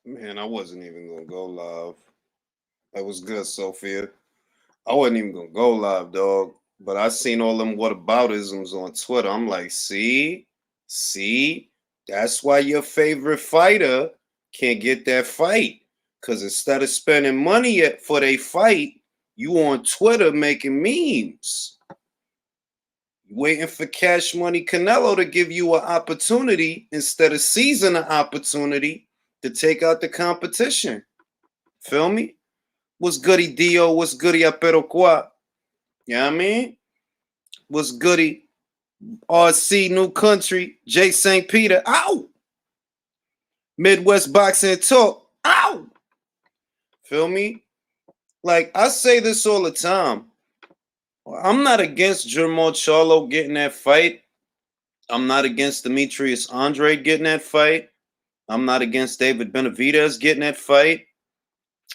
Man, I wasn't even gonna go live. That was good, Sophia. I wasn't even gonna go live, dog. But I seen all them whataboutisms on Twitter. I'm like, see, that's why your favorite fighter can't get that fight. Cause instead of spending money for they fight, you on Twitter making memes. Waiting for Cash Money Canelo to give you an opportunity instead of seizing an opportunity to take out the competition. Feel me? What's goody Dio? What's goody Aperoqua? You know what I mean? What's goody RC New Country? J St. Peter. Ow! Midwest Boxing Talk. Ow! Feel me? Like, I say this all the time. I'm not against Jermall Charlo getting that fight. I'm not against Demetrius Andrade getting that fight. I'm not against David Benavidez getting that fight.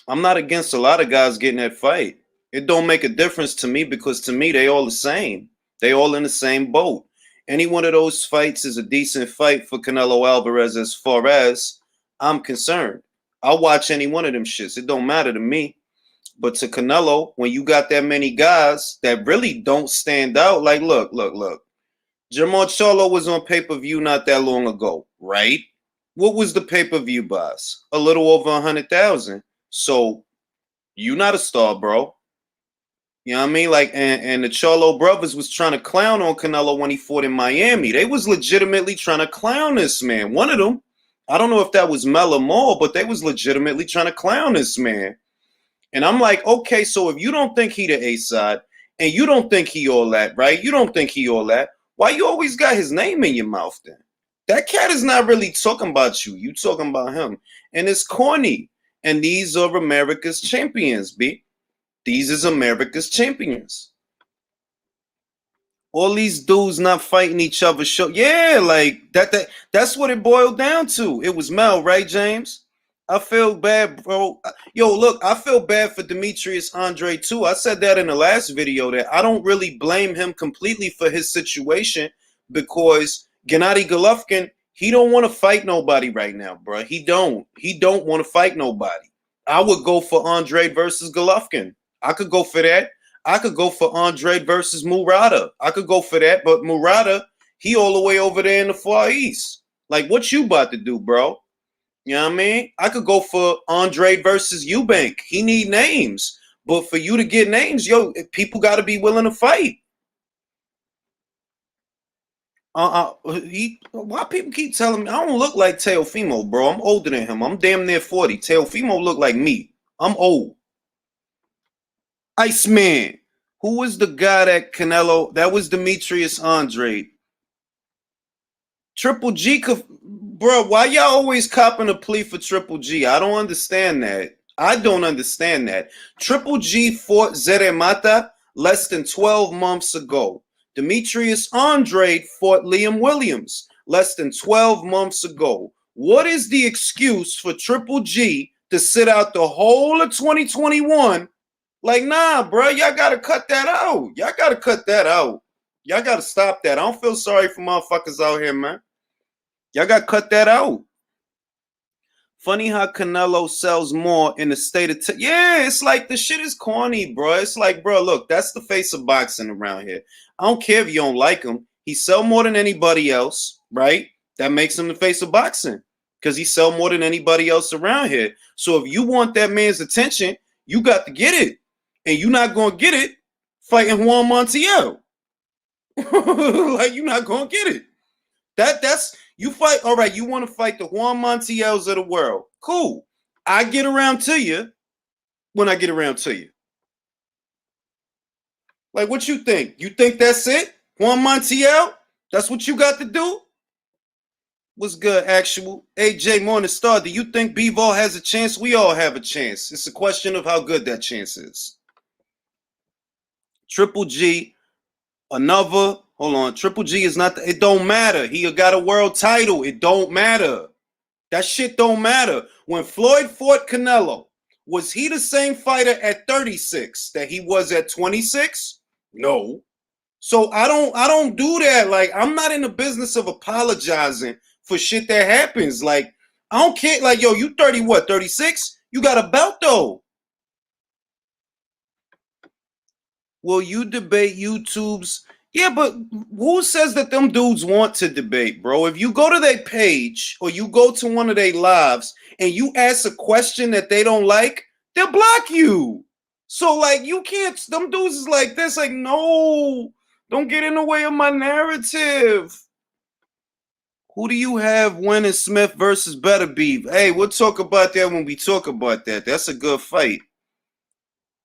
I'm not against a lot of guys getting that fight. It don't make a difference to me because to me, they all the same. They all in the same boat. Any one of those fights is a decent fight for Canelo Alvarez as far as I'm concerned. I'll watch any one of them shits. It don't matter to me. But to Canelo, when you got that many guys that really don't stand out, like, look. Jermall Charlo was on pay-per-view not that long ago, right? What was the pay-per-view buys? A little over 100,000. So you not a star, bro. You know what I mean? Like, and the Charlo brothers was trying to clown on Canelo when he fought in Miami. They was legitimately trying to clown this man. One of them, I don't know if that was Mel or Maul, but they was legitimately trying to clown this man. And I'm like, okay, so if you don't think he the A-side, and you don't think he all that, right? You don't think he all that, why you always got his name in your mouth then? That cat is not really talking about you. You talking about him. And it's corny. And these are America's champions, B. These is America's champions. All these dudes not fighting each other. Yeah, like that's what it boiled down to. It was Mel, right, James? I feel bad, bro. Yo, look, I feel bad for Demetrius Andrade too. I said that in the last video that I don't really blame him completely for his situation because Gennady Golovkin, he don't want to fight nobody right now, bro. He don't want to fight nobody. I would go for Andrade versus Golovkin. I could go for that. I could go for Andrade versus Murata. I could go for that, but Murata, he all the way over there in the Far East. Like, what you about to do, bro? You know what I mean? I could go for Andrade versus Eubank. He need names. But for you to get names, yo, people got to be willing to fight. Why people keep telling me I don't look like Teofimo, bro? I'm older than him. I'm damn near 40. Teofimo look like me. I'm old. Iceman. Who was the guy that Canelo? That was Demetrius Andrade. Triple G, bro. Why y'all always copping a plea for Triple G? I don't understand that. I don't understand that. Triple G fought Zere Mata less than 12 months ago. Demetrius Andrade fought Liam Williams less than 12 months ago. What is the excuse for Triple G to sit out the whole of 2021? Like, nah, bro, y'all got to cut that out. Y'all got to cut that out. Y'all got to stop that. I don't feel sorry for motherfuckers out here, man. Y'all got to cut that out. Funny how Canelo sells more in the state of... yeah, it's like the shit is corny, bro. It's like, bro, look, that's the face of boxing around here. I don't care if you don't like him. He sell more than anybody else, right? That makes him the face of boxing because he sell more than anybody else around here. So if you want that man's attention, you got to get it. And you're not going to get it fighting Juan Montiel. Like, you're not going to get it. That's... you fight, all right, you want to fight the Juan Montiels of the world. Cool. I get around to you when I get around to you. Like, what you think? You think that's it? Juan Montiel? That's what you got to do? What's good, actual? AJ Morningstar, do you think Bivol has a chance? We all have a chance. It's a question of how good that chance is. Triple G, another... hold on. Triple G is not... it don't matter. He got a world title. It don't matter. That shit don't matter. When Floyd fought Canelo, was he the same fighter at 36 that he was at 26? No. So I don't do that. Like, I'm not in the business of apologizing for shit that happens. Like, I don't care. Like, yo, you 30 what? 36? You got a belt though. Will you debate YouTube's? Yeah, but who says that them dudes want to debate, bro? If you go to their page or you go to one of their lives and you ask a question that they don't like, they'll block you. So, like, you can't, them dudes is like this, like, no, don't get in the way of my narrative. Who do you have winning Smith versus Better Beef? Hey, we'll talk about that when we talk about that. That's a good fight.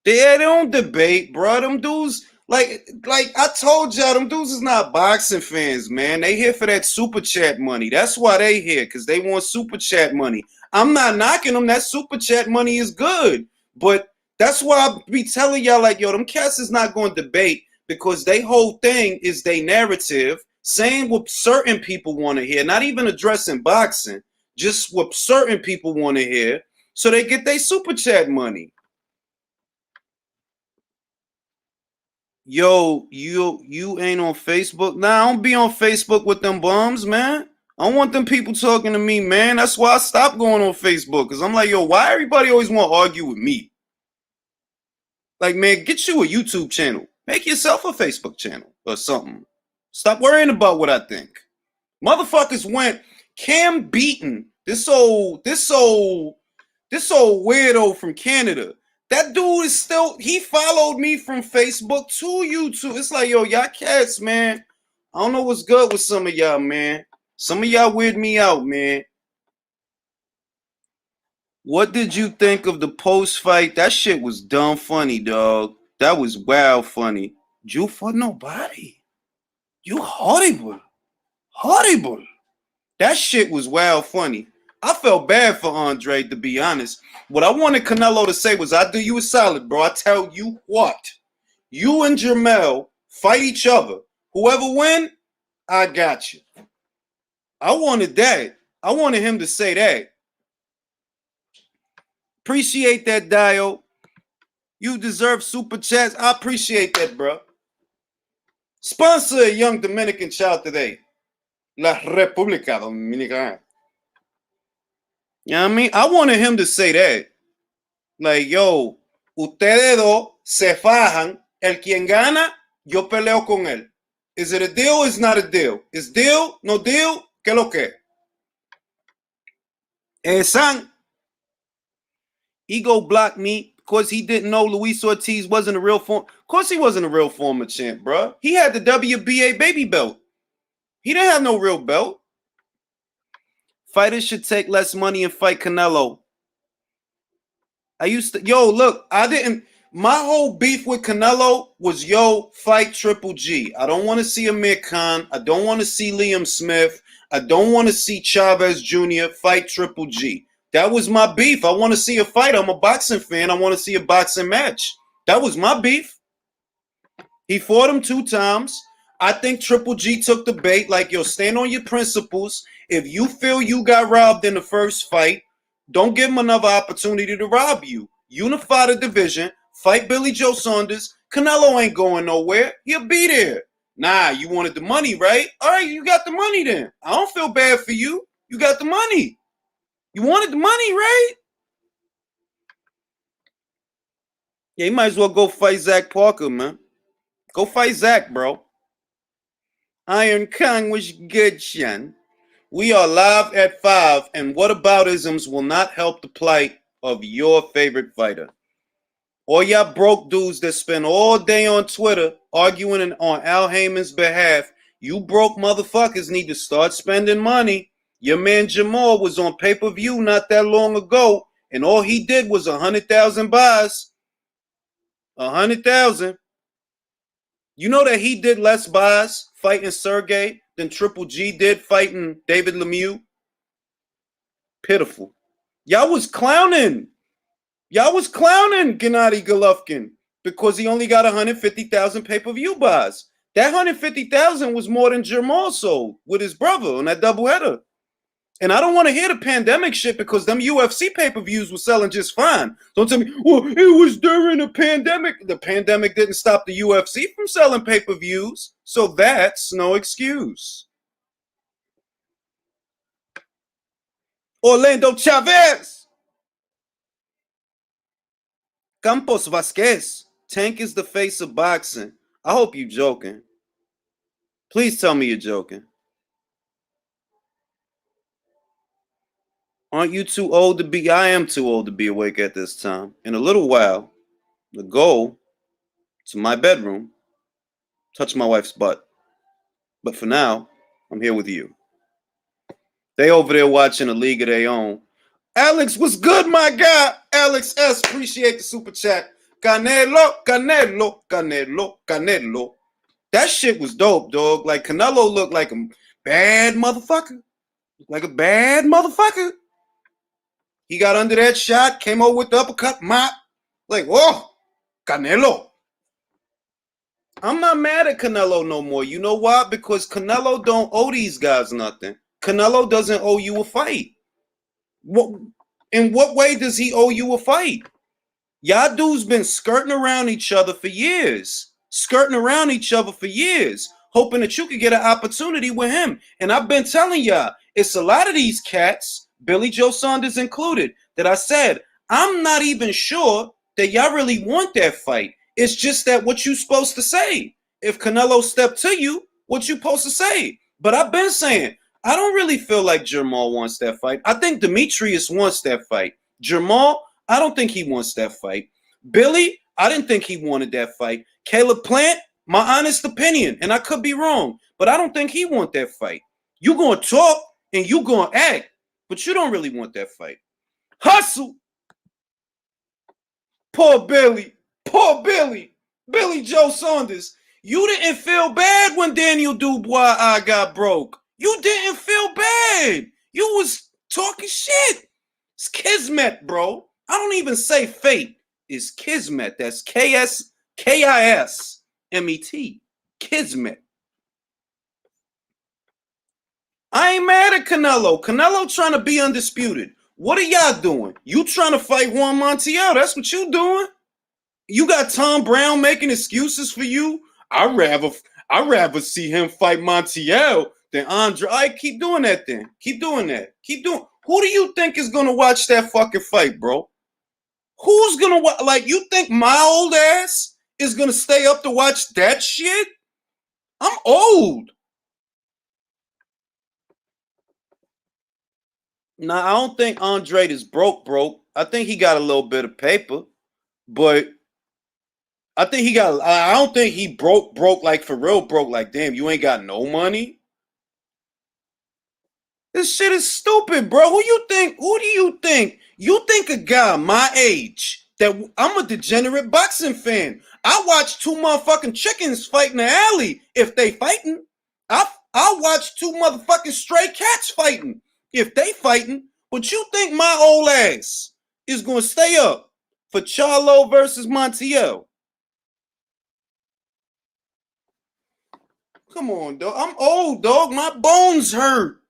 They don't debate, bro. Them dudes, like I told y'all, them dudes is not boxing fans, man. They here for that super chat money. That's why they here, because they want super chat money. I'm not knocking them. That super chat money is good. But that's why I be telling y'all, like, yo, them cats is not going to debate because they whole thing is they narrative, saying what certain people want to hear, not even addressing boxing, just what certain people want to hear, so they get their super chat money. Yo, you ain't on Facebook? Nah, I don't be on Facebook with them bums, man. I don't want them people talking to me, man. That's why I stopped going on Facebook. Cause I'm like, yo, why everybody always want to argue with me? Like, man, get you a YouTube channel. Make yourself a Facebook channel or something. Stop worrying about what I think. Motherfuckers went Cam Beaton, this old weirdo from Canada. That dude is still, he followed me from Facebook to YouTube. It's like, yo, y'all cats, man. I don't know what's good with some of y'all, man. Some of y'all weird me out, man. What did you think of the post fight? That shit was dumb funny, dog. That was wild funny. You for nobody. You horrible. Horrible. That shit was wild funny. I felt bad for Andrade, to be honest. What I wanted Canelo to say was, I do you a solid, bro. I tell you what. You and Jamel fight each other. Whoever win, I got you. I wanted that. I wanted him to say that. Appreciate that, Dio. You deserve super chats. I appreciate that, bro. Sponsor a young Dominican child today. La República Dominicana. You know what I mean? I wanted him to say that. Like, yo, ustedes dos se fajan. El quien gana, yo peleo con él. Is it a deal or is not a deal? Is deal, no deal? ¿Qué lo que? San, Ego blocked me because he didn't know Luis Ortiz wasn't a real form. Of course he wasn't a real former champ, bro. He had the WBA baby belt. He didn't have no real belt. Fighters should take less money and fight Canelo. My whole beef with Canelo was, yo, fight Triple G. I don't want to see Amir Khan. I don't want to see Liam Smith. I don't want to see Chavez Jr. fight Triple G. That was my beef. I want to see a fight. I'm a boxing fan. I want to see a boxing match. That was my beef. He fought him 2 times. I think Triple G took the bait. Like, yo, stand on your principles. If you feel you got robbed in the first fight, don't give him another opportunity to rob you. Unify the division. Fight Billy Joe Saunders. Canelo ain't going nowhere. He'll be there. Nah, you wanted the money, right? All right, you got the money then. I don't feel bad for you. You got the money. You wanted the money, right? Yeah, you might as well go fight Zach Parker, man. Go fight Zach, bro. Iron Kong was good, Shen. We are live at 5, and whataboutisms will not help the plight of your favorite fighter. All y'all broke dudes that spend all day on Twitter arguing on Al Heyman's behalf, you broke motherfuckers need to start spending money. Your man Jamal was on pay-per-view not that long ago, and all he did was 100,000 buys. 100,000. You know that he did less buys fighting Sergey than Triple G did fighting David Lemieux? Pitiful. Y'all was clowning Gennady Golovkin because he only got 150,000 pay-per-view buys. That 150,000 was more than Jamal sold with his brother on that doubleheader. And I don't want to hear the pandemic shit because them UFC pay-per-views were selling just fine. Don't tell me, well, it was during the pandemic. The pandemic didn't stop the UFC from selling pay-per-views. So that's no excuse. Orlando Chavez. Campos Vasquez. Tank is the face of boxing. I hope you joking. Please tell me you're joking. Aren't you too old to be? I am too old to be awake at this time. In a little while, the goal to my bedroom, touch my wife's butt. But for now, I'm here with you. They over there watching a league of their own. Alex, what's good, my guy? Alex S, appreciate the super chat. Canelo, Canelo, Canelo, Canelo. That shit was dope, dog. Like, Canelo looked like a bad motherfucker. Like a bad motherfucker. He got under that shot, came over with the uppercut, mop. Like, whoa, Canelo. I'm not mad at Canelo no more. You know why? Because Canelo don't owe these guys nothing. Canelo doesn't owe you a fight. In what way does he owe you a fight? Y'all dudes been skirting around each other for years. Hoping that you could get an opportunity with him. And I've been telling y'all, it's a lot of these cats, Billy Joe Saunders included, that I said, I'm not even sure that y'all really want that fight. It's just that what you supposed to say. If Canelo stepped to you, what you supposed to say? But I've been saying, I don't really feel like Jamal wants that fight. I think Demetrius wants that fight. Jamal, I don't think he wants that fight. Billy, I didn't think he wanted that fight. Caleb Plant, my honest opinion, and I could be wrong, but I don't think he want that fight. You gonna talk and you gonna act, but you don't really want that fight. Hustle. Poor Billy. Billy Joe Saunders. You didn't feel bad when Daniel Dubois eye got broke. You didn't feel bad. You was talking shit. It's kismet, bro. I don't even say fate. It's kismet. That's Kismet. Kismet. I ain't mad at Canelo. Canelo trying to be undisputed. What are y'all doing? You trying to fight Juan Montiel. That's what you doing. You got Tom Brown making excuses for you. I'd rather see him fight Montiel than Andrade. All right, keep doing that then. Keep doing that. Who do you think is going to watch that fucking fight, bro? Who's going to watch? Like, you think my old ass is going to stay up to watch that shit? I'm old. Nah, I don't think Andrade is broke. I think he got a little bit of paper, but I don't think he broke like for real broke. Like, damn, you ain't got no money. This shit is stupid, bro. Who do you think? You think a guy my age, that I'm a degenerate boxing fan. I watch two motherfucking chickens fight in the alley if they fighting. I watch two motherfucking stray cats fighting if they fighting. But you think my old ass is going to stay up for Charlo versus Montiel? Come on, dog. I'm old, dog. My bones hurt.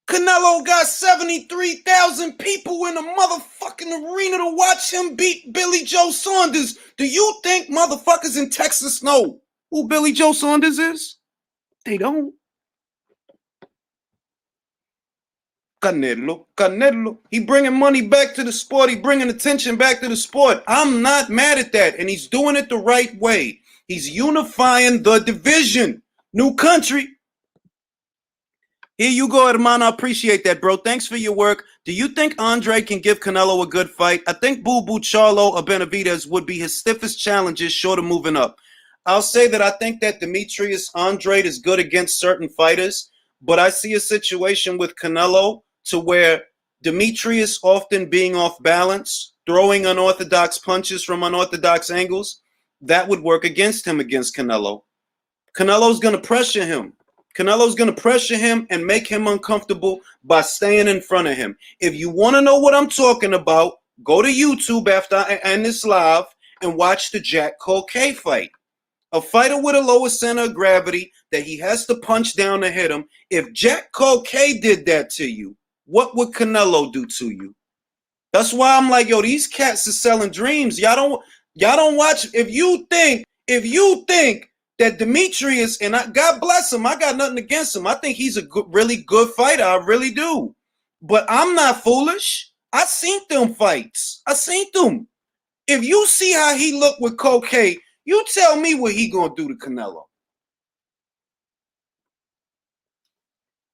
Canelo got 73,000 people in the motherfucking arena to watch him beat Billy Joe Saunders. Do you think motherfuckers in Texas know who Billy Joe Saunders is? They don't. Canelo. He bringing money back to the sport. He bringing attention back to the sport. I'm not mad at that, and he's doing it the right way. He's unifying the division. New country. Here you go, hermano. I appreciate that, bro. Thanks for your work. Do you think Andre can give Canelo a good fight? I think Boo Boo, Charlo, or Benavidez would be his stiffest challenges short of moving up. I'll say that I think that Demetrius Andrade is good against certain fighters, but I see a situation with Canelo to where Demetrius often being off balance, throwing unorthodox punches from unorthodox angles, that would work against him against Canelo. Canelo's going to pressure him. And make him uncomfortable by staying in front of him. If you want to know what I'm talking about, go to YouTube after I end this live and watch the Jack Colquet fight. A fighter with a lower center of gravity that he has to punch down to hit him. If Jack Colquet did that to you, what would Canelo do to you? That's why I'm like, yo, these cats are selling dreams. Y'all don't watch. If you think that Demetrius, and God bless him, I got nothing against him. I think he's a really good fighter. I really do. But I'm not foolish. I seen them fights. I seen them. If you see how he looked with Cocaine, you tell me what he gonna do to Canelo.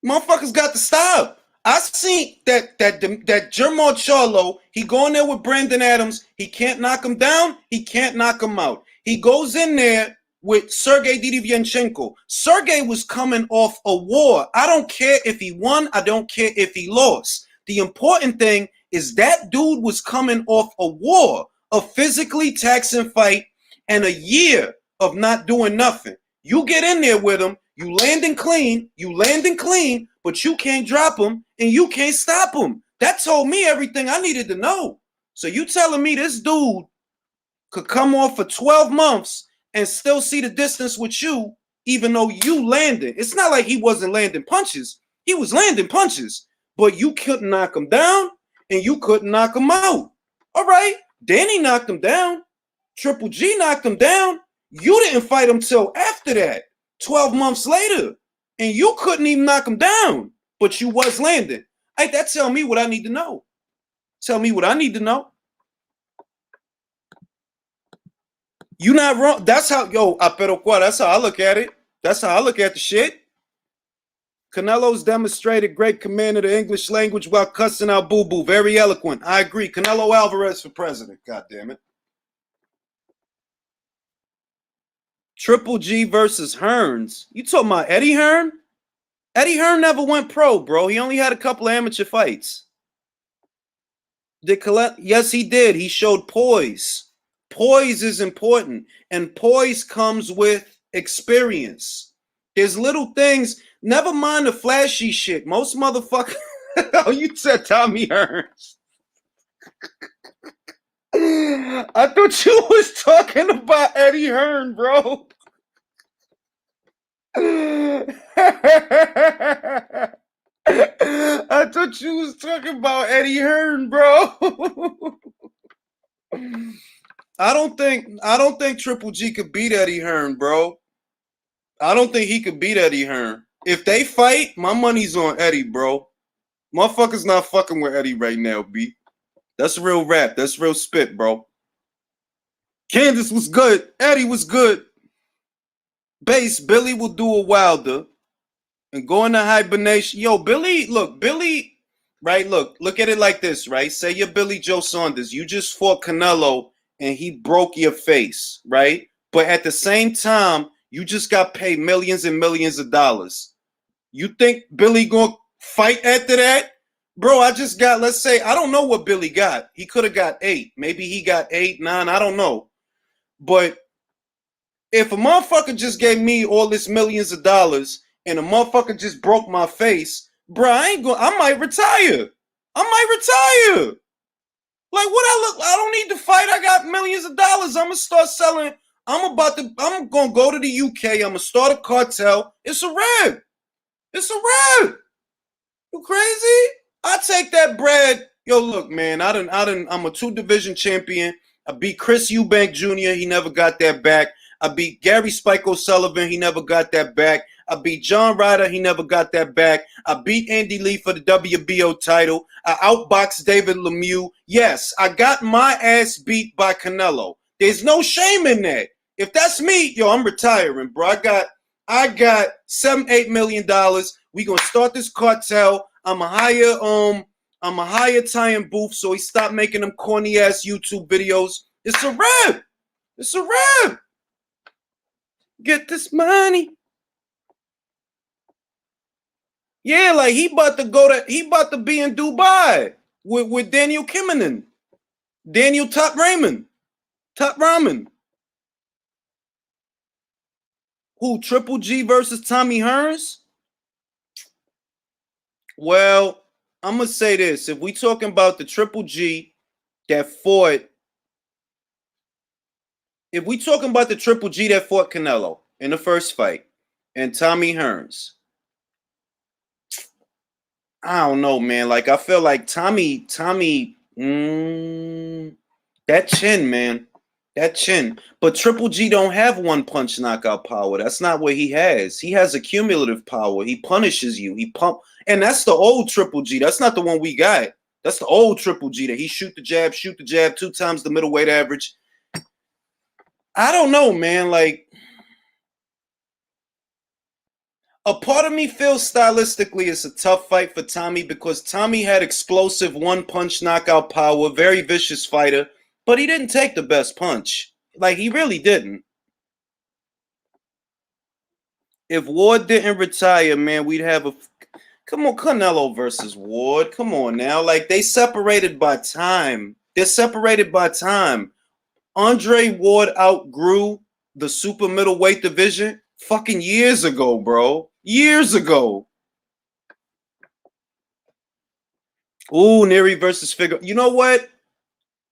Motherfuckers got to stop. I seen that Jermall Charlo, he going there with Brandon Adams. He can't knock him down. He can't knock him out. He goes in there with Sergey Didivianchenko. Sergey was coming off a war. I don't care if he won. I don't care if he lost. The important thing is that dude was coming off a war, a physically taxing fight, and a year of not doing nothing. You get in there with him. You landing clean, but you can't drop him and you can't stop him. That told me everything I needed to know. So you telling me this dude could come off for 12 months and still see the distance with you, even though you landed. It's not like he wasn't landing punches. He was landing punches, but you couldn't knock him down and you couldn't knock him out. All right, Danny knocked him down. Triple G knocked him down. You didn't fight him till after that. 12 months later, and you couldn't even knock him down, but you was landing. Hey, that tell me what I need to know. Tell me what I need to know. You not wrong. That's how, that's how I look at it. That's how I look at the shit. Canelo's demonstrated great command of the English language while cussing out boo-boo. Very eloquent. I agree. Canelo Alvarez for president. God damn it. Triple G versus Hearns. You talking about Eddie Hearn? Eddie Hearn never went pro, bro. He only had a couple of amateur fights. Yes, he did. He showed poise. Poise is important, and poise comes with experience. There's little things. Never mind the flashy shit. Most motherfuckers. Oh, you said Tommy Hearns. I thought you was talking about Eddie Hearn, bro. I thought you was talking about Eddie Hearn, bro. I don't think Triple G could beat Eddie Hearn, bro. I don't think he could beat Eddie Hearn. If they fight, my money's on Eddie, bro. Motherfuckers not fucking with Eddie right now, B. That's real rap. That's real spit, bro. Candace was good. Eddie was good. Base, Billy will do a Wilder and go into hibernation. Yo, Billy, right? Look at it like this, right? Say you're Billy Joe Saunders. You just fought Canelo and he broke your face, right? But at the same time, you just got paid millions and millions of dollars. You think Billy gonna fight after that? Bro, I just got, let's say, I don't know what Billy got. He could have got 8. Maybe he got 8, 9, I don't know. But if a motherfucker just gave me all this millions of dollars and a motherfucker just broke my face, bro, I might retire. Like, what I don't need to fight. I got millions of dollars. I'm gonna start selling. I'm gonna go to the UK. I'm gonna start a cartel. It's a wrap. You crazy? I take that bread. Yo, look, man, I'm a 2-division champion. I beat Chris Eubank Jr. He never got that back. I beat Gary Spike O'Sullivan. He never got that back. I beat John Ryder. He never got that back. I beat Andy Lee for the WBO title. I outboxed David Lemieux. Yes, I got my ass beat by Canelo. There's no shame in that. If that's me, yo, I'm retiring, bro. I got $7-8 million. We gonna start this cartel. I'ma hire Ty and Booth so he stop making them corny ass YouTube videos. It's a wrap. Get this money. Yeah, like he about to be in Dubai with Daniel Kimmelman. Daniel Top Ramen. Who, Triple G versus Tommy Hearns? Well, I'm gonna say this. If we talking about the Triple G that fought, Canelo in the first fight and Tommy Hearns, I don't know, man. Like, I feel like Tommy, that chin, man. That chin. But Triple G don't have one punch knockout power. That's not what he has. He has a cumulative power. He punishes you. He pump, and that's the old Triple G. That's not the one we got. That's the old Triple G that he shoot the jab 2 times the middleweight average. I don't know, man. Like, a part of me feels stylistically it's a tough fight for Tommy because Tommy had explosive one-punch knockout power, very vicious fighter, but he didn't take the best punch. Like, he really didn't. If Ward didn't retire, man, we'd have a... Come on, Canelo versus Ward. Come on now. Like, they separated by time. They're separated by time. Andre Ward outgrew the super middleweight division fucking years ago, bro. Years ago. Ooh, Neri versus Figueroa. You know what?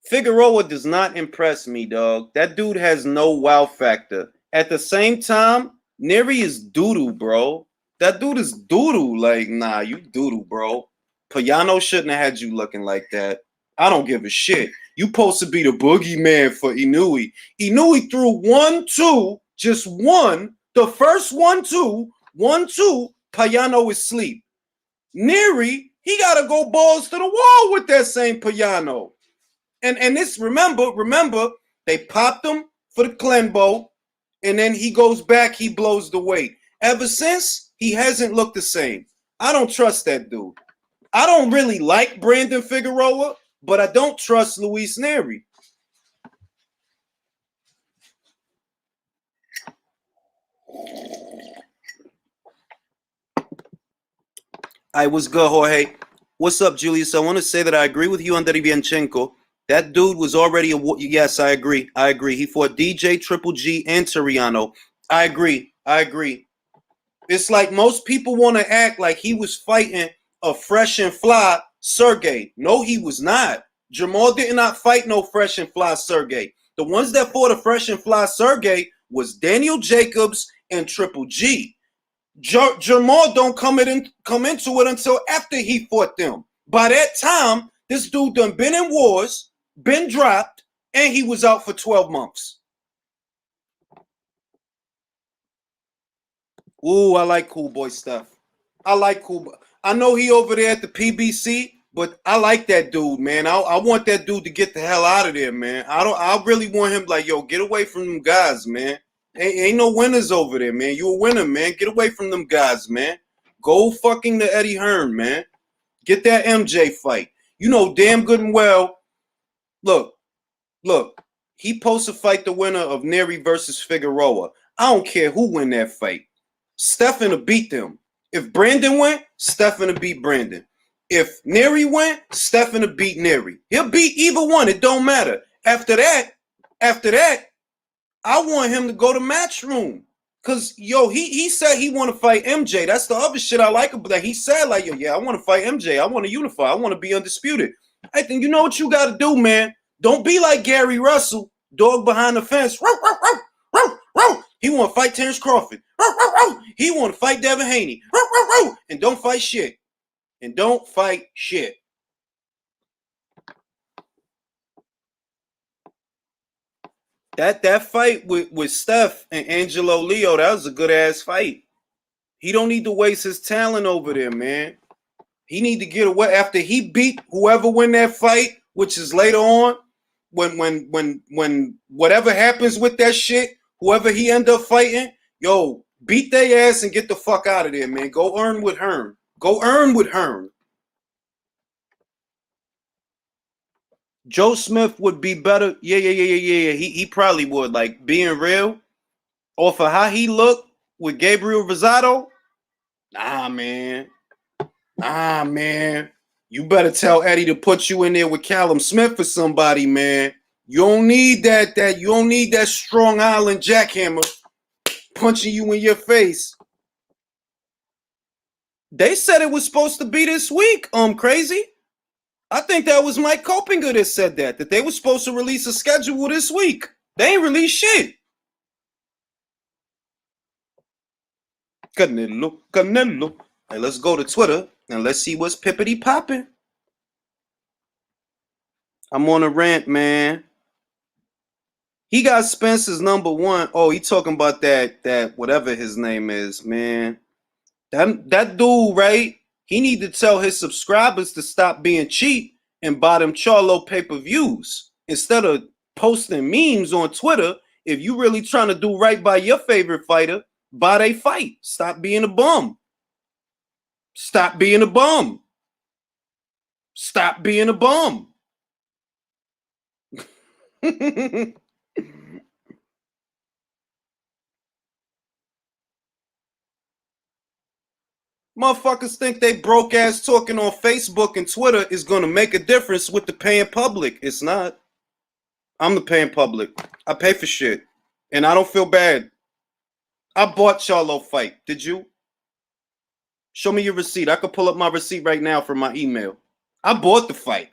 Figueroa does not impress me, dog. That dude has no wow factor. At the same time, Neri is doodoo, bro. That dude is doodoo. Like, nah, you doodoo, bro. Payano shouldn't have had you looking like that. I don't give a shit. You supposed to be the boogeyman for Inoue. Inoue threw 1-2, just one. The first 1-2, 1-2. Payano is asleep. Neri, he gotta go balls to the wall with that same Payano. And this, remember, they popped him for the Clenbo, and then he goes back, he blows the weight. Ever since, he hasn't looked the same. I don't trust that dude. I don't really like Brandon Figueroa, but I don't trust Luis Neri. I was good, Jorge. What's up, Julius? I want to say that I agree with you on Derevyanchenko. That dude was already a... Yes, I agree. He fought DJ, Triple G, and Toriano. I agree. It's like most people want to act like he was fighting a fresh and fly Sergey. No, he was not. Jamal did not fight no fresh and fly Sergey. The ones that fought a fresh and fly Sergey was Daniel Jacobs and Triple G. Jamal don't come into it until after he fought them. By that time, this dude done been in wars, been dropped, and he was out for 12 months. Ooh, I like Cool Boy stuff. I like Cool Boy. I know he over there at the PBC, but I like that dude, man. I want that dude to get the hell out of there, man. I really want him like, yo, get away from them guys, man. Ain't no winners over there, man. You a winner, man. Get away from them guys, man. Go fucking to Eddie Hearn, man. Get that MJ fight. You know damn good and well. Look. He supposed to fight the winner of Neri versus Figueroa. I don't care who win that fight. Stephan will beat them. If Brandon went, Stephan will beat Brandon. If Neri went, Stephan will beat Neri. He'll beat either one. It don't matter. After that, I want him to go to Matchroom. Cause yo, he said he want to fight MJ. That's the other shit I like about that. He said like, yo, yeah, I want to fight MJ. I want to unify. I want to be undisputed. I think you know what you got to do, man. Don't be like Gary Russell, dog behind the fence. He want to fight Terrence Crawford. He want to fight Devin Haney. And don't fight shit. That fight with Steph and Angelo Leo, that was a good ass fight. He don't need to waste his talent over there, man. He need to get away after he beat whoever win that fight, which is later on. When whatever happens with that shit, whoever he end up fighting, yo, beat their ass and get the fuck out of there, man. Go earn with Hearn. Joe Smith would be better. Yeah. He probably would. Like, being real, off of how he looked with Gabriel Rosado, nah, man. You better tell Eddie to put you in there with Callum Smith or somebody, man. You don't need that. You don't need that Strong Island jackhammer punching you in your face. They said it was supposed to be this week. Crazy. I think that was Mike Copinger that said that they were supposed to release a schedule this week. They ain't released shit. Canelo. Hey, let's go to Twitter and let's see what's pippity popping. I'm on a rant, man. He got Spencer's #1. Oh, he talking about that whatever his name is, man. That dude, right? He need to tell his subscribers to stop being cheap and buy them Charlo pay-per-views instead of posting memes on Twitter. If you really trying to do right by your favorite fighter, buy they fight. Stop being a bum. Stop being a bum. Stop being a bum. Motherfuckers think they broke ass talking on Facebook and Twitter is gonna make a difference with the paying public. It's not. I'm the paying public. I pay for shit. And I don't feel bad. I bought Charlo fight. Did you? Show me your receipt. I could pull up my receipt right now from my email. I bought the fight.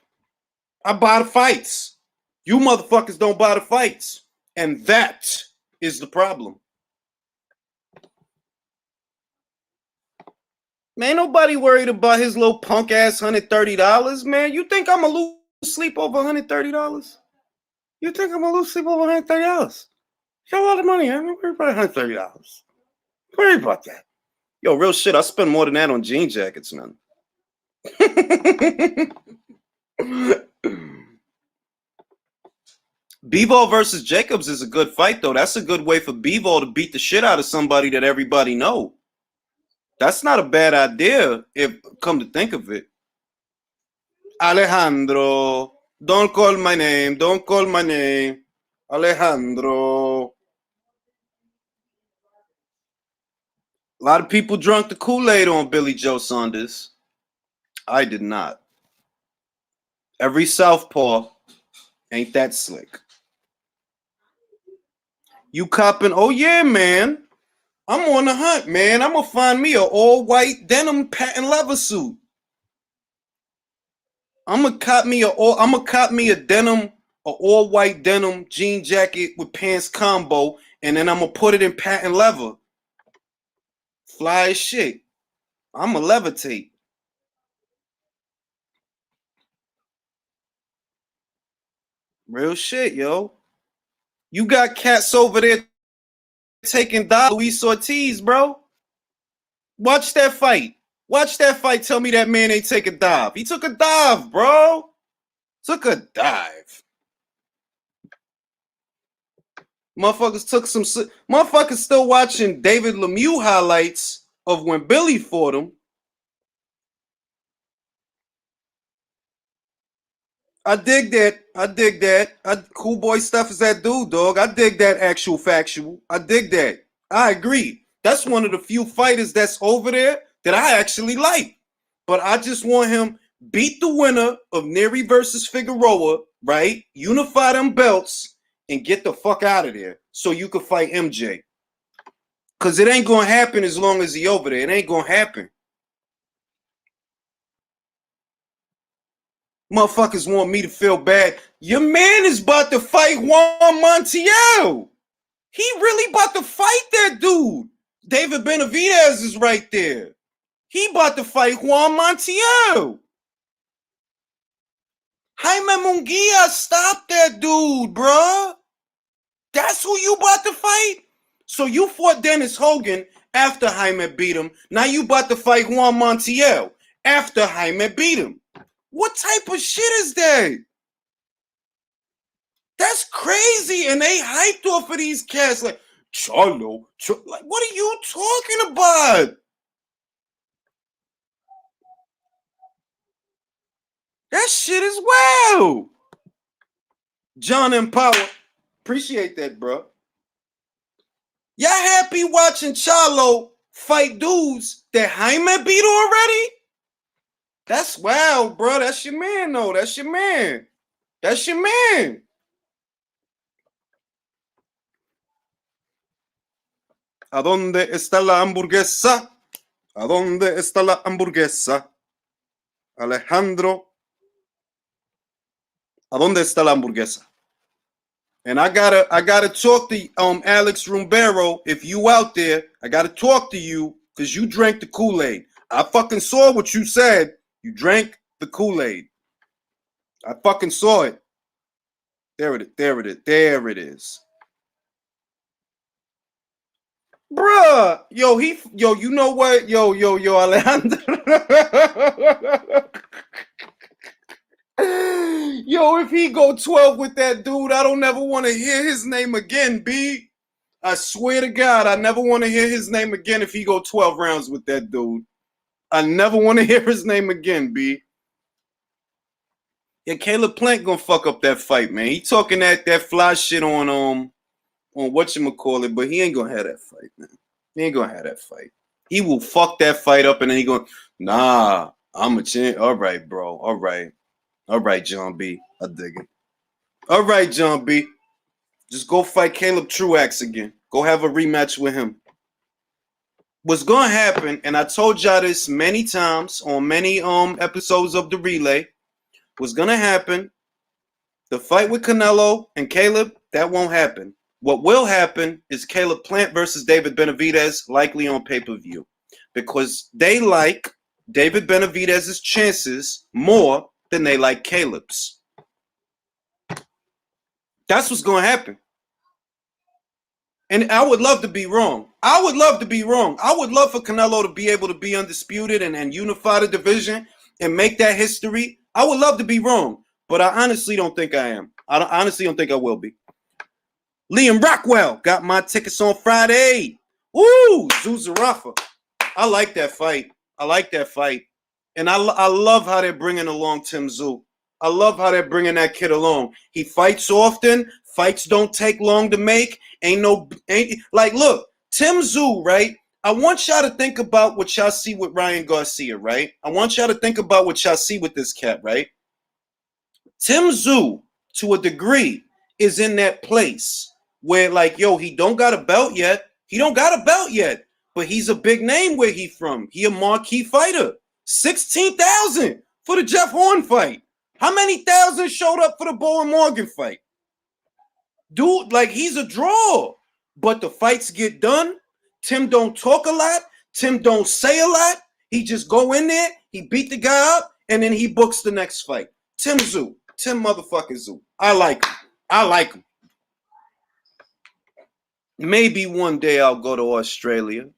I buy the fights. You motherfuckers don't buy the fights. And that is the problem. Man, nobody worried about his little punk ass $130, man. You think I'm gonna lose sleep over $130? You think I'm gonna lose sleep over $130? Got a lot of money. I'm worried about $130. Worry about that. Yo, real shit. I spend more than that on jean jackets, man. Bivol versus Jacobs is a good fight, though. That's a good way for Bivol to beat the shit out of somebody that everybody know. That's not a bad idea, if come to think of it. Alejandro, don't call my name. Don't call my name. Alejandro. A lot of people drunk the Kool-Aid on Billy Joe Saunders. I did not. Every southpaw ain't that slick. You copping? Oh yeah, man. I'm on the hunt, man. I'm gonna find me an all-white denim patent leather suit. I'm gonna cop me a denim, an all-white denim jean jacket with pants combo, and then I'm gonna put it in patent leather. Fly as shit. I'm gonna levitate. Real shit, yo. You got cats over there taking Luis Ortiz, bro. Watch that fight. Watch that fight. Tell me that man ain't take a dive. He took a dive, bro. Took a dive. Motherfuckers took some. Motherfuckers still watching David Lemieux highlights of when Billy fought him. I dig that. I dig that. Cool boy stuff is that dude, dog. I dig that actual factual. I dig that. I agree. That's one of the few fighters that's over there that I actually like. But I just want him beat the winner of Neri versus Figueroa, right? Unify them belts and get the fuck out of there so you can fight MJ. Because it ain't going to happen as long as he over there. It ain't going to happen. Motherfuckers want me to feel bad. Your man is about to fight Juan Montiel. He really about to fight that dude. David Benavidez is right there. He about to fight Juan Montiel. Jaime Munguia, stop that dude, bruh. That's who you about to fight? So you fought Dennis Hogan after Jaime beat him. Now you about to fight Juan Montiel after Jaime beat him. What type of shit is that? That's crazy. And they hyped off of these cats like, Charlo. Like, what are you talking about? That shit is wild. John and Power. Appreciate that, bro. Y'all happy watching Charlo fight dudes that Jaime beat already? That's wild, bro. That's your man, though. That's your man. That's your man. ¿A dónde está la hamburguesa? ¿A dónde está la hamburguesa? Alejandro. ¿A dónde está la hamburguesa? And I gotta talk to Alex Rumbero. If you out there, I gotta talk to you because you drank the Kool-Aid. I fucking saw what you said. You drank the Kool-Aid. I fucking saw it. There it is. There it is. Bruh, yo, you know what? Yo, Alejandro. Yo, if he go 12 with that dude, I don't ever want to hear his name again, B. I swear to God, I never want to hear his name again if he go 12 rounds with that dude. I never want to hear his name again, B. Yeah, Caleb Plant gonna fuck up that fight, man. He talking that fly shit on whatchamacallit, but he ain't gonna have that fight, man. He ain't gonna have that fight. He will fuck that fight up and then he going, nah, I'm a champ. All right, bro. All right, John B. I dig it. All right, John B. Just go fight Caleb Truax again. Go have a rematch with him. What's gonna happen, and I told y'all this many times on many episodes of the relay, what's gonna happen, the fight with Canelo and Caleb, that won't happen. What will happen is Caleb Plant versus David Benavidez, likely on pay-per-view. Because they like David Benavidez's chances more than they like Caleb's. That's what's gonna happen. And I would love to be wrong. I would love for Canelo to be able to be undisputed and unify the division and make that history. I would love to be wrong, but I honestly don't think I am. I honestly don't think I will be. Liam Rockwell got my tickets on Friday. Ooh, Zuzarafa. I like that fight. And I love how they're bringing along Tim Tszyu. I love how they're bringing that kid along. He fights often. Fights don't take long to make. Look, Tim Tszyu, right? I want y'all to think about what y'all see with Ryan Garcia, right? I want y'all to think about what y'all see with this cat, right? Tim Tszyu, to a degree, is in that place where, like, yo, he don't got a belt yet. But he's a big name where he from. He a marquee fighter. 16,000 for the Jeff Horn fight. How many thousand showed up for the Bowen Morgan fight? Dude, like, he's a draw. But the fights get done. Tim don't talk a lot. Tim don't say a lot. He just go in there, he beat the guy up, and then he books the next fight. Tim motherfucking Tszyu. I like him. Maybe one day I'll go to Australia,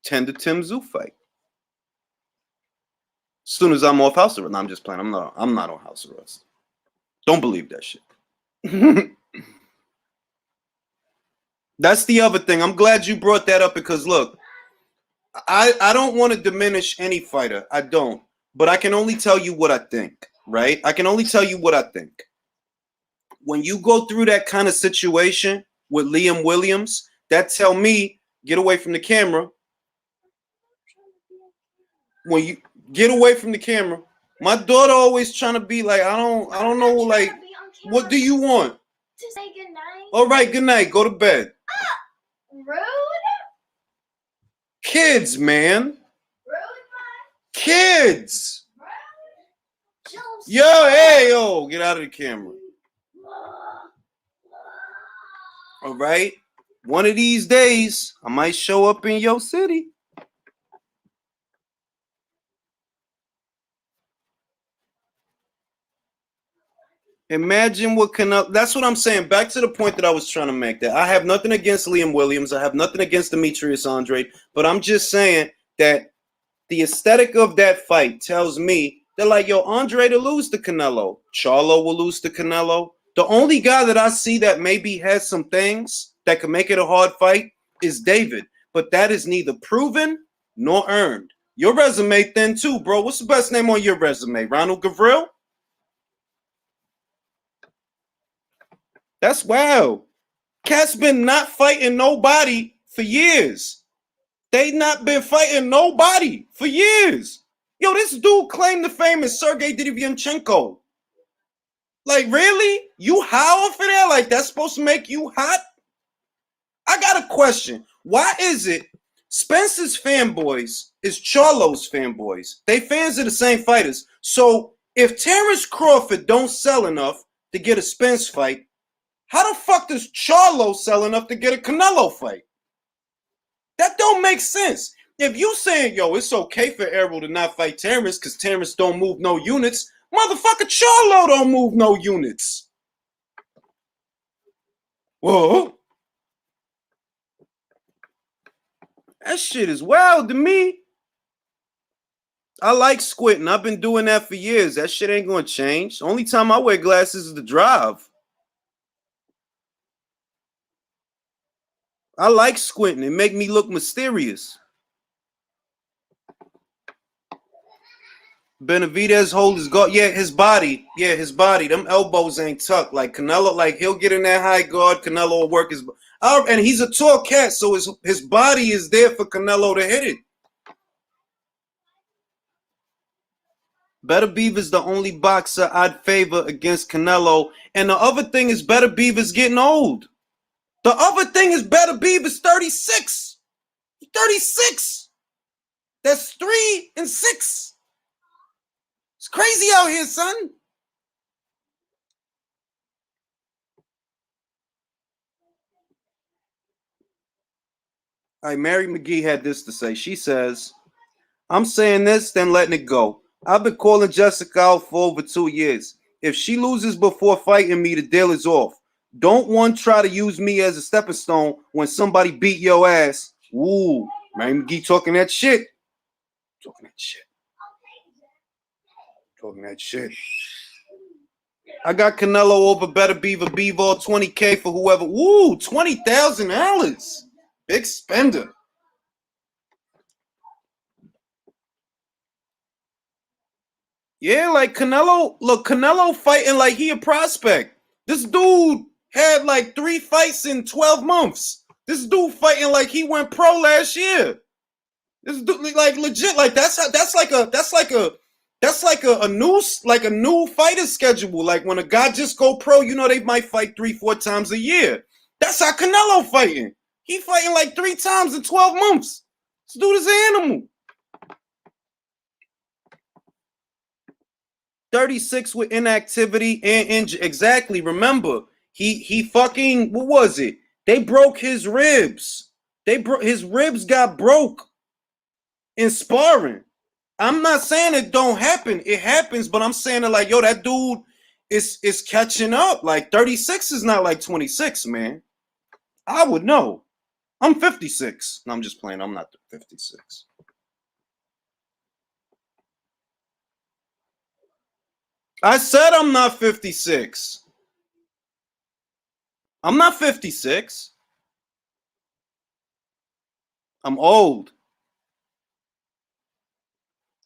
attend the Tim Tszyu fight. As soon as I'm off house arrest. No, I'm just playing. I'm not on house arrest. Don't believe that shit. That's the other thing. I'm glad you brought that up because, look, I don't want to diminish any fighter. I don't. But I can only tell you what I think, right? I can only tell you what I think. When you go through that kind of situation with Liam Williams, that tell me, get away from the camera. When you get away from the camera, my daughter always trying to be like, I don't know, like, what do you want? To say goodnight. All right, good night. Go to bed. Rude. Kids, man. Rude, Kids. Rude. Yo, get out of the camera. All right. One of these days, I might show up in your city. Imagine what Canelo. That's what I'm saying. Back to the point that I was trying to make. That I have nothing against Liam Williams. I have nothing against Demetrius Andrade. But I'm just saying that the aesthetic of that fight tells me that, like, yo, Andrade will lose to Canelo. Charlo will lose to Canelo. The only guy that I see that maybe has some things that could make it a hard fight is David. But that is neither proven nor earned. Your resume thin too, bro. What's the best name on your resume? Ronald Gavril? That's wow. Cat's been not fighting nobody for years. They not been fighting nobody for years. Yo, this dude claimed the famous Sergey Derevyanchenko. Like, really? You howling for that? Like, that's supposed to make you hot? I got a question. Why is it Spencer's fanboys is Charlo's fanboys? They fans of the same fighters. So if Terrence Crawford don't sell enough to get a Spence fight, how the fuck does Charlo sell enough to get a Canelo fight? That don't make sense. If you saying, yo, it's okay for Errol to not fight Terrence because Terrence don't move no units, motherfucker, Charlo don't move no units. Whoa. That shit is wild to me. I like squinting. I've been doing that for years. That shit ain't gonna change. The only time I wear glasses is to drive. I like squinting. It make me look mysterious. Benavidez hold his guard. Yeah, his body. Yeah, his body. Them elbows ain't tucked. Like Canelo, like he'll get in that high guard. Canelo will work his. And he's a tall cat, so his body is there for Canelo to hit it. Better Beaver's the only boxer I'd favor against Canelo. And the other thing is Better Beaver's getting old. The other thing is Better Beaver's 36. 36. That's 3 and 6. It's crazy out here, son. All right, Mary McGee had this to say. She says, I'm saying this, then letting it go. I've been calling Jessica out for over 2 years. If she loses before fighting me, the deal is off. Don't one try to use me as a stepping stone when somebody beat your ass. Ooh, Mary McGee talking that shit. Talking that shit. Talking that shit. I got Canelo over Better Beaver, B-Ball, 20K for whoever. Ooh, $20,000. Big spender. Yeah, like Canelo. Look, Canelo fighting like he a prospect. This dude had like 3 fights in 12 months. This dude fighting like he went pro last year. This dude, like legit, like that's like a new fighter schedule. Like when a guy just go pro, you know they might fight 3-4 times a year. That's how Canelo fighting. He fighting like 3 times in 12 months. This dude is an animal. 36 with inactivity and injury. Exactly. Remember, he fucking, what was it? They broke his ribs. His ribs got broke in sparring. I'm not saying it don't happen. It happens, but I'm saying it like, yo, that dude is catching up. Like 36 is not like 26, man. I would know. I'm 56. No, I'm just playing. I'm not 56. I said I'm not 56. I'm not 56. I'm old.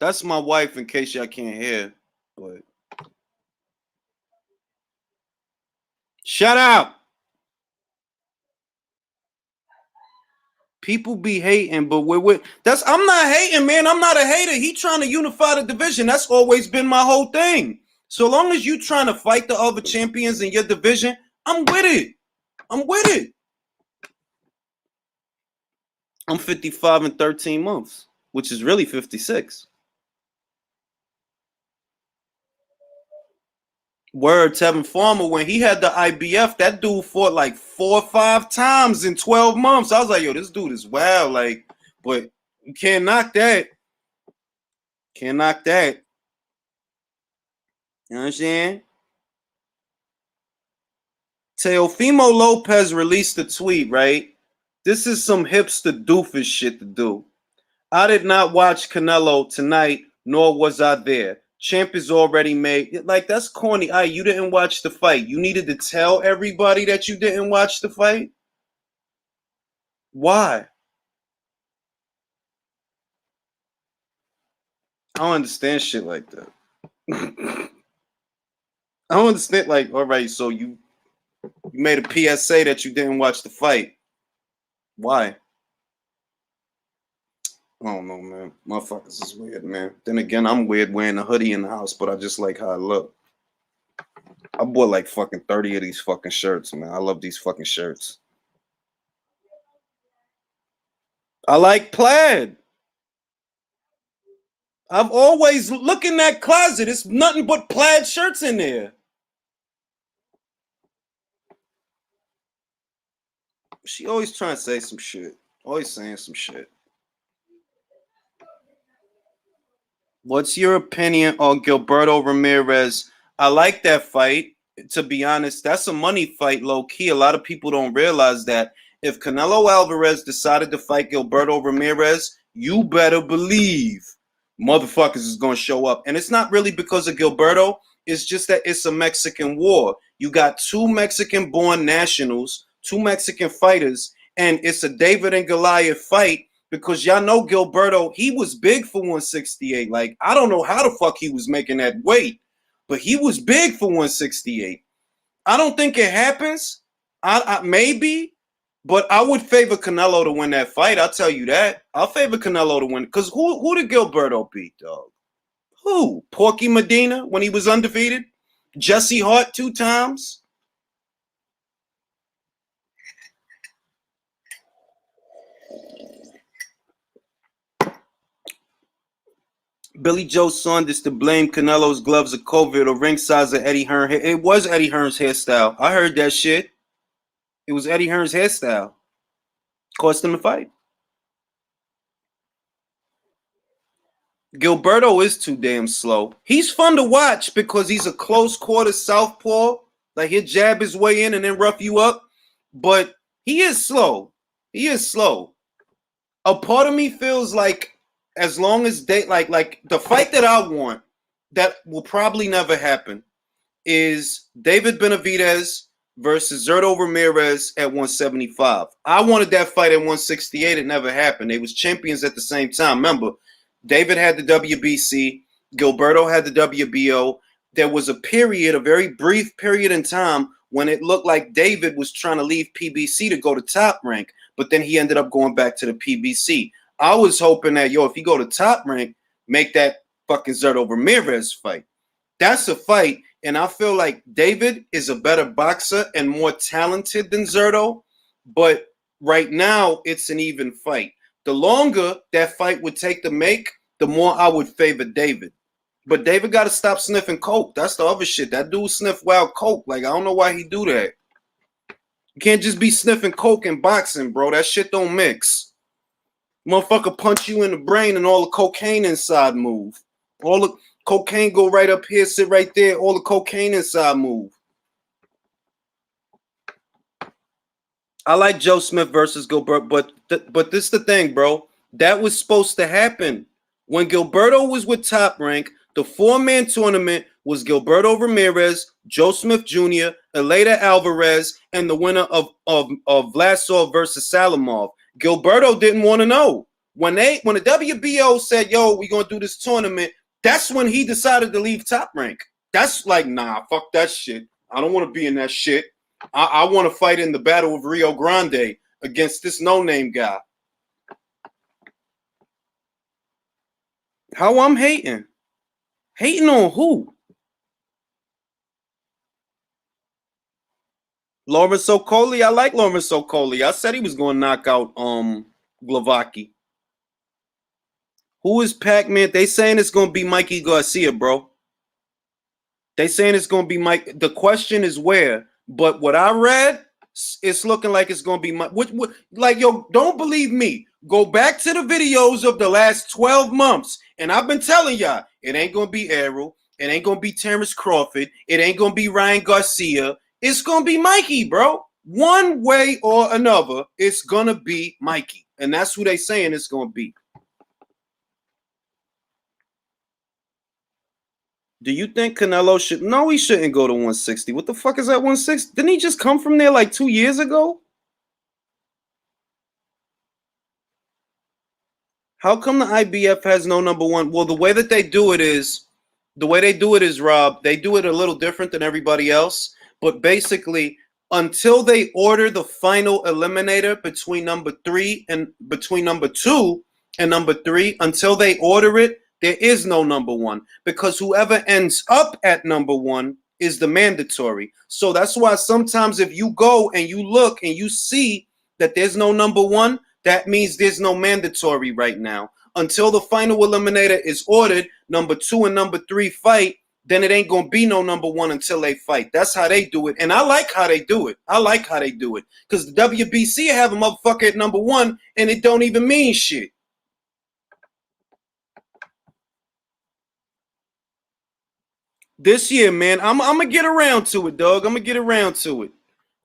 That's my wife, in case y'all can't hear. But shut up. People be hating, but I'm not hating, man. I'm not a hater. He trying to unify the division. That's always been my whole thing. So long as you trying to fight the other champions in your division, I'm with it. I'm with it. I'm 55 in 13 months, which is really 56. Word, Tevin Farmer, when he had the IBF, that dude fought like 4 or 5 times in 12 months. I was like, yo, this dude is wild. Like, but you can't knock that. Can't knock that. You know what I'm saying? Teofimo Lopez released a tweet, right? This is some hipster doofus shit to do. I did not watch Canelo tonight, nor was I there. Champ is already made. Like, that's corny. You didn't watch the fight. You needed to tell everybody that you didn't watch the fight? Why? I don't understand shit like that. I don't understand, like, all right, so you made a PSA that you didn't watch the fight. Why? I don't know, man. Motherfuckers is weird, man. Then again, I'm weird wearing a hoodie in the house, but I just like how I look. I bought like fucking 30 of these fucking shirts, man. I love these fucking shirts. I like plaid. I've always look in that closet. It's nothing but plaid shirts in there. She always trying to say some shit. Always saying some shit. What's your opinion on Gilberto Ramirez? I like that fight. To be honest, that's a money fight, low key. A lot of people don't realize that. if Canelo Alvarez decided to fight Gilberto Ramirez, you better believe motherfuckers is gonna show up. And it's not really because of Gilberto. It's just that it's a Mexican war. You got two Mexican-born nationals, two Mexican fighters, and it's a David and Goliath fight because y'all know Gilberto, he was big for 168. Like, I don't know how the fuck he was making that weight, but he was big for 168. I don't think it happens. I maybe, but I would favor Canelo to win that fight. I'll tell you that. I'll favor Canelo to win. Because who did Gilberto beat, dog? Who? Porky Medina when he was undefeated? Jesse Hart 2 times? Billy Joe Saunders to blame Canelo's gloves of COVID or ring size of Eddie Hearn. It was Eddie Hearn's hairstyle. I heard that shit. It was Eddie Hearn's hairstyle. Cost him the fight. Gilberto is too damn slow. He's fun to watch because he's a close quarter southpaw. Like, he'll jab his way in and then rough you up. But he is slow. He is slow. A part of me feels like as long as they like the fight that I want that will probably never happen is David Benavidez versus Zurdo Ramirez at 175. I wanted that fight at 168. It never happened. They was champions at the same time. Remember, David had the WBC. Gilberto had the WBO. There was a period, a very brief period in time when it looked like David was trying to leave PBC to go to Top Rank, but then he ended up going back to the PBC. I was hoping that, if you go to Top Rank, make that fucking Zurdo Ramirez fight. That's a fight, and I feel like David is a better boxer and more talented than Zurdo, but right now it's an even fight. The longer that fight would take to make, the more I would favor David. But David got to stop sniffing coke. That's the other shit. That dude sniff wild coke. Like, I don't know why he do that. You can't just be sniffing coke and boxing, bro. That shit don't mix. Motherfucker punch you in the brain and all the cocaine inside move. All the cocaine go right up here, sit right there. All the cocaine inside move. I like Joe Smith versus Gilberto, but this is the thing, bro. That was supposed to happen. When Gilberto was with Top Rank, the 4-man tournament was Gilberto Ramirez, Joe Smith Jr., Eleda Alvarez, and the winner of Vlasov versus Salimov. Gilberto didn't want to know. When the WBO said, yo, we're going to do this tournament, that's when he decided to leave Top Rank. That's like, nah, fuck that shit. I don't want to be in that shit. I want to fight in the Battle of Rio Grande against this no-name guy. How I'm hating? Hating on who? Lawrence Okoli. I like Lawrence Okoli. I said he was going to knock out Glavaki. Who is Pac-Man? They saying it's going to be Mikey Garcia, bro. They saying it's going to be Mike. The question is where. But what I read, it's looking like it's going to be Mike. Like, yo, don't believe me. Go back to the videos of the last 12 months. And I've been telling y'all, it ain't going to be Errol. It ain't going to be Terrence Crawford. It ain't going to be Ryan Garcia. It's going to be Mikey, bro. One way or another, it's going to be Mikey. And that's who they saying it's going to be. Do you think Canelo should? No, he shouldn't go to 160. What the fuck is that 160? Didn't he just come from there like 2 years ago? How come the IBF has no number one? Well, the way they do it is, Rob, they do it a little different than everybody else. But basically, until they order the final eliminator between number 2 and number 3, until they order it, there is no number 1, because whoever ends up at number 1 is the mandatory. So that's why sometimes if you go and you look and you see that there's no number 1, that means there's no mandatory right now. Until the final eliminator is ordered, number 2 and number 3 fight, then it ain't going to be no number 1 until they fight. That's how they do it. And I like how they do it. Because the WBC have a motherfucker at number 1 and it don't even mean shit. This year, man, I'm going to get around to it, dog. I'm going to get around to it.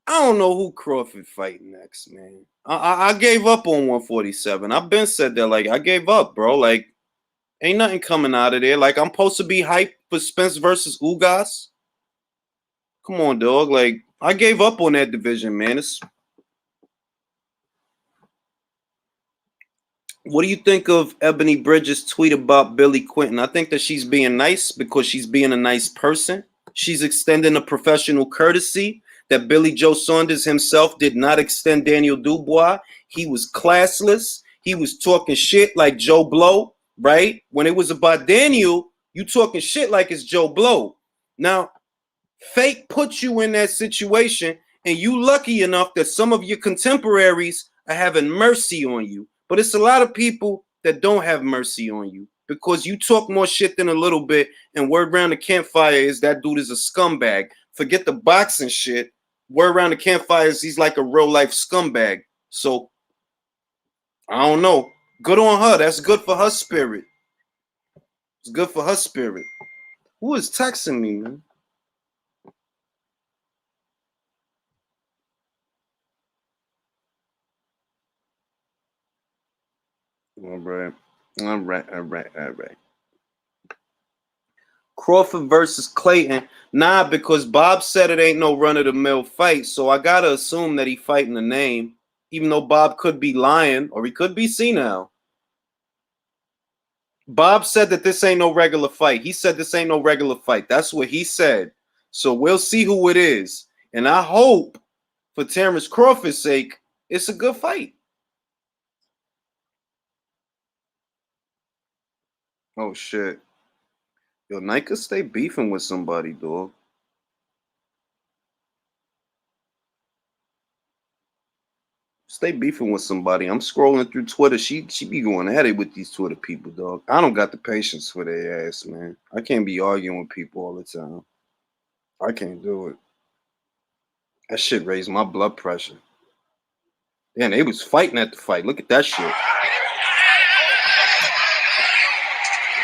I don't know who Crawford fighting next, man. I gave up on 147. I've been said that, like, I gave up, bro. Like, ain't nothing coming out of there. Like, I'm supposed to be hyped for Spence versus Ugas. Come on, dog. Like, I gave up on that division, man. What do you think of Ebony Bridges' tweet about Billy Quinton? I think that she's being nice because she's being a nice person. She's extending a professional courtesy that Billy Joe Saunders himself did not extend Daniel Dubois. He was classless. He was talking shit like Joe Blow, right? When it was about Daniel, you talking shit like it's Joe Blow. Now, fate put you in that situation, and you lucky enough that some of your contemporaries are having mercy on you. But it's a lot of people that don't have mercy on you because you talk more shit than a little bit, and word around the campfire is that dude is a scumbag. Forget the boxing shit. Word around the campfire is he's like a real life scumbag. So, I don't know. Good on her. That's good for her spirit. It's good for her spirit. Who is texting me, man? All right. Crawford versus Clayton. Nah, because Bob said it ain't no run-of-the-mill fight, so I gotta assume that he fighting the name, even though Bob could be lying or he could be senile. Bob said that this ain't no regular fight. He said this ain't no regular fight. That's what he said. So we'll see who it is. And I hope, for Terrence Crawford's sake, it's a good fight. Oh, shit. Yo, Nika stay beefing with somebody, dog. Stay beefing with somebody. I'm scrolling through Twitter. She be going at it with these Twitter people, dog. I don't got the patience for their ass, man. I can't be arguing with people all the time. I can't do it. That shit raised my blood pressure. Damn, they was fighting at the fight. Look at that shit.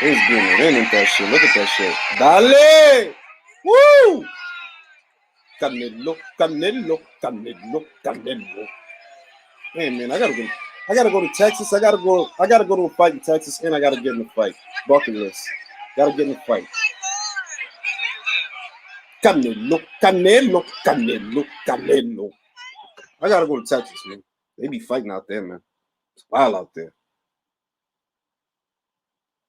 They was getting it in at that shit. Look at that shit. Dale! Woo! Canelo. Hey man, I gotta go to Texas. I gotta go to a fight in Texas, and I gotta get in the fight. Bucket list. Gotta get in the fight. Canelo. I gotta go to Texas, man. They be fighting out there, man. It's wild out there.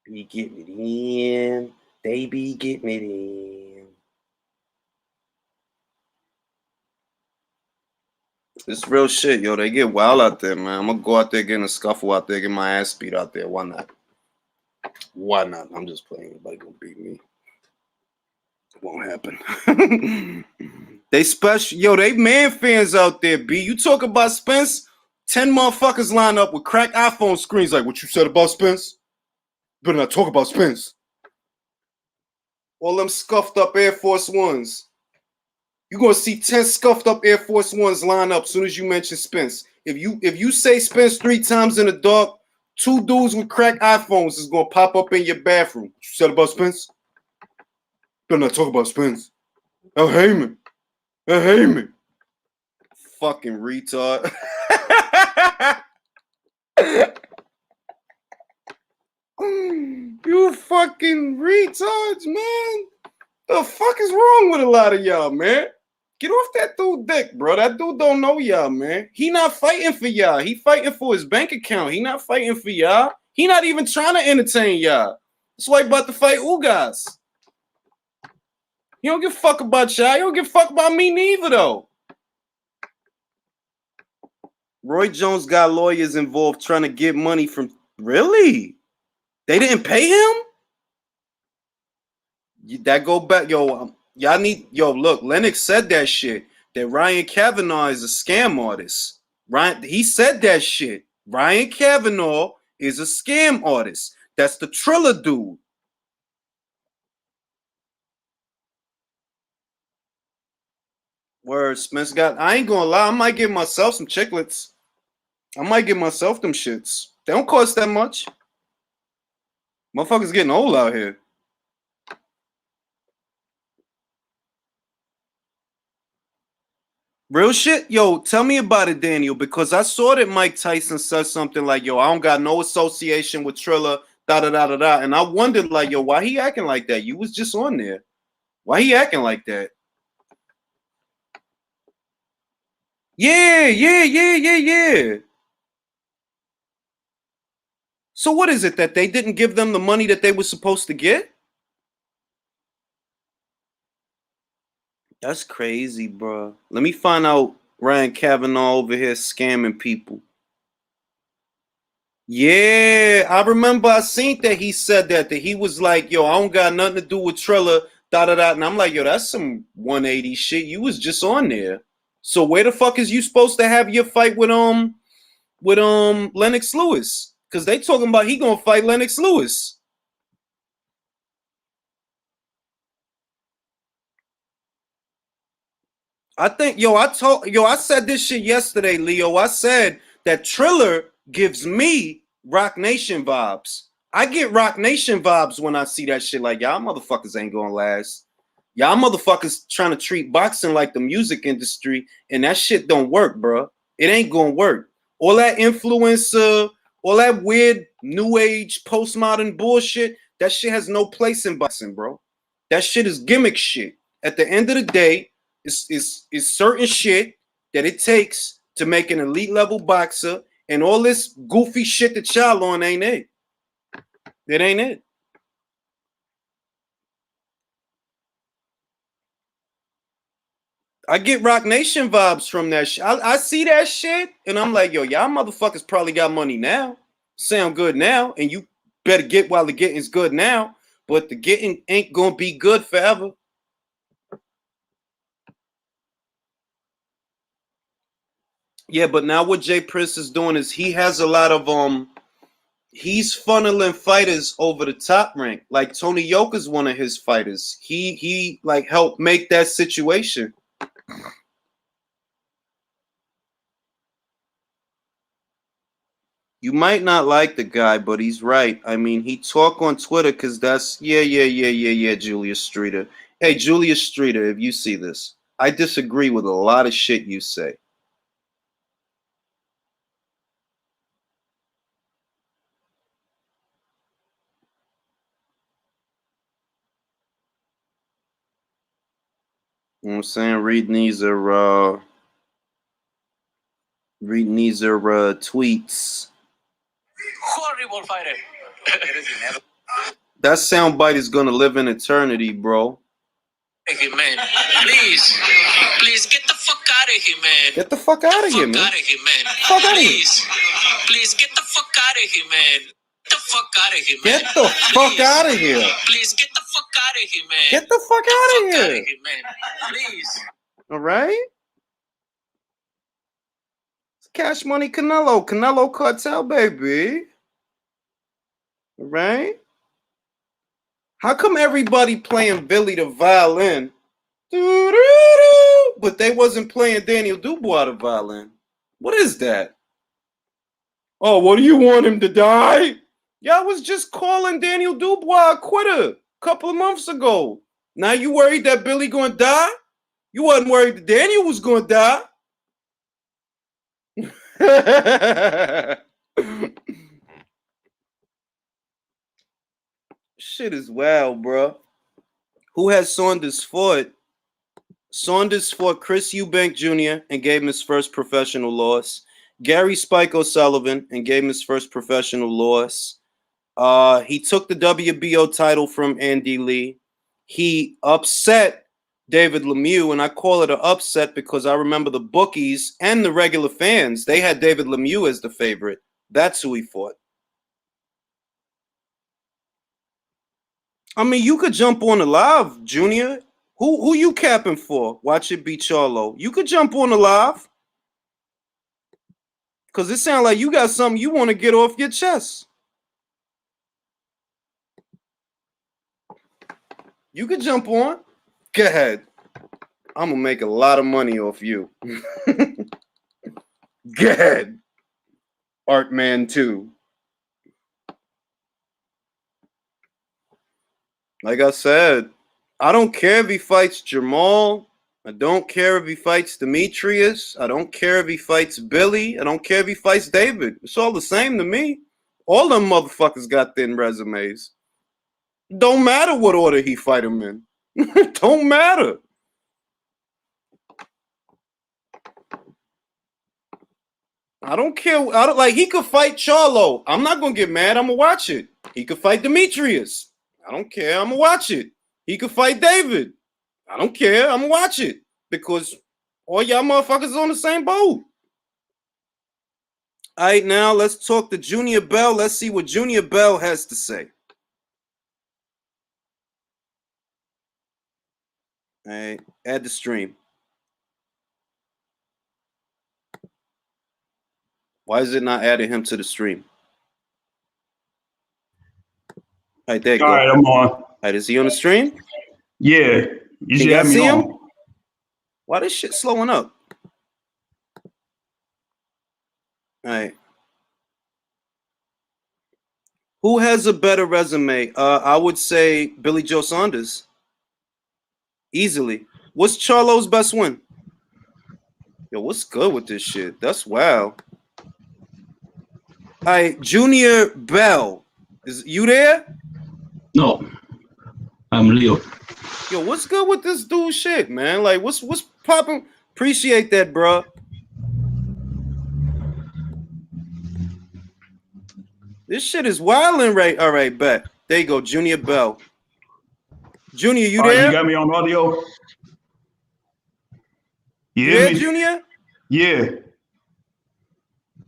Be getting it in. They be getting it in. It's real shit, yo. They get wild out there, man. I'm gonna go out there, get in a scuffle out there, get my ass beat out there. Why not? Why not? I'm just playing. Nobody gonna beat me. It won't happen. They special, yo. They man fans out there. B, you talk about Spence? 10 motherfuckers line up with cracked iPhone screens. Like, what you said about Spence? Better not talk about Spence. All them scuffed up Air Force Ones. You're gonna see 10 scuffed up Air Force Ones line up as soon as you mention Spence. If you say Spence 3 times in the dark, 2 dudes with cracked iPhones is gonna pop up in your bathroom. What you said about Spence? Better not talk about Spence. Oh, Heyman. Fucking retard. You fucking retards, man. The fuck is wrong with a lot of y'all, man? Get off that dude dick, bro. That dude don't know y'all, man. He not fighting for y'all. He fighting for his bank account. He not fighting for y'all. He not even trying to entertain y'all. That's why he about to fight Ugas. He don't give a fuck about y'all. He don't give a fuck about me neither, though. Roy Jones got lawyers involved trying to get money from... Really? They didn't pay him? That go back, yo. Y'all need, yo. Look, Lennox said that shit. That Ryan Kavanaugh is a scam artist. Ryan, he said that shit. Ryan Kavanaugh is a scam artist. That's the Triller dude. Word, Spence got. I ain't gonna lie. I might give myself some chiclets. I might give myself them shits. They don't cost that much. Motherfuckers getting old out here. Real shit? Yo, tell me about it, Daniel, because I saw that Mike Tyson said something like, yo, I don't got no association with Triller, da da da da da. And I wondered, like, yo, why he acting like that? You was just on there. Why he acting like that? Yeah. So what is it that they didn't give them the money that they were supposed to get? That's crazy, bro. Let me find out Ryan Kavanaugh over here scamming people. Yeah, I remember I seen that he said that he was like, yo, I don't got nothing to do with Triller, da da da. And I'm like, yo, that's some 180 shit. You was just on there. So where the fuck is you supposed to have your fight with Lennox Lewis? Because they talking about he gonna fight Lennox Lewis. I think, I said this shit yesterday, Leo. I said that Triller gives me Rock Nation vibes. I get Rock Nation vibes when I see that shit. Like, y'all motherfuckers ain't gonna last. Y'all motherfuckers trying to treat boxing like the music industry, and that shit don't work, bro. It ain't gonna work. All that influencer, all that weird new age postmodern bullshit, that shit has no place in boxing, bro. That shit is gimmick shit. At the end of the day, it's certain shit that it takes to make an elite level boxer, and all this goofy shit that y'all on ain't it. It ain't it. I get Rock Nation vibes from that shit. I see that shit, and I'm like, yo, y'all motherfuckers probably got money now. Sound good now, and you better get while the getting's good now. But the getting ain't gonna be good forever. Yeah, but now what Jay Prince is doing is he has a lot of he's funneling fighters over the top rank. Like Tony Yoka's one of his fighters. He like helped make that situation. You might not like the guy, but he's right. I mean, he talk on Twitter because that's Julius Streeter. Hey, Julius Streeter, if you see this, I disagree with a lot of shit you say. You know what I'm saying? Reading these are tweets. Horrible fighter. That soundbite is gonna live in eternity, bro. Man, please get the fuck out of here, man. Get the fuck out of here, man. Fuck out of here. Please get the fuck out of here, man. Get the fuck out of here, man. Get the fuck out of here. Please get the fuck out of here, man. Get the fuck out of here, man. Please. All right. Cash Money Canelo. Canelo Cartel, baby. All right. How come everybody playing Billy the violin? But they wasn't playing Daniel Dubois the violin. What is that? Oh, what do you want him to die? Y'all was just calling Daniel Dubois a quitter a couple of months ago. Now you worried that Billy gonna die? You wasn't worried that Daniel was gonna die. Shit is wild, bro. Who has Saunders fought? Saunders fought Chris Eubank Jr. and gave him his first professional loss. Gary Spike O'Sullivan and gave him his first professional loss. He took the WBO title from Andy Lee. He upset David Lemieux, and I call it an upset because I remember the bookies and the regular fans, they had David Lemieux as the favorite. That's who he fought. I mean, you could jump on the live, Junior. Who you capping for? Watch it be Charlo. You could jump on the live. Because it sounds like you got something you want to get off your chest. You could jump on. Go ahead. I'm going to make a lot of money off you. Go ahead. Artman 2. Like I said, I don't care if he fights Jamal, I don't care if he fights Demetrius. I don't care if he fights Billy. I don't care if he fights David. It's all the same to me. All them motherfuckers got thin resumes. Don't matter what order he fight him in. Don't matter. I don't care. I don't like. He could fight Charlo. I'm not gonna get mad. I'm gonna watch it. He could fight Demetrius. I don't care. I'm gonna watch it. He could fight David. I don't care. I'm gonna watch it because all y'all motherfuckers on the same boat. All right, now let's talk to Junior Bell. Let's see what Junior Bell has to say. All right, add the stream. Why is it not adding him to the stream? All right, there you go. All right, I'm on. All right, is he on the stream? Yeah. You should have me see on. him? Why this shit slowing up? All right. Who has a better resume? I would say Billy Joe Saunders. Easily. What's Charlo's best win? Yo, what's good with this shit? That's wow. All right, Junior Bell. Is you there? No. I'm Leo. Yo, what's good with this dude shit, man? Like, what's popping? Appreciate that, bro. This shit is wilding, right? All right, bet. There you go, Junior Bell. Junior, you there? You got me on audio? You Yeah, hear me? Junior? Yeah.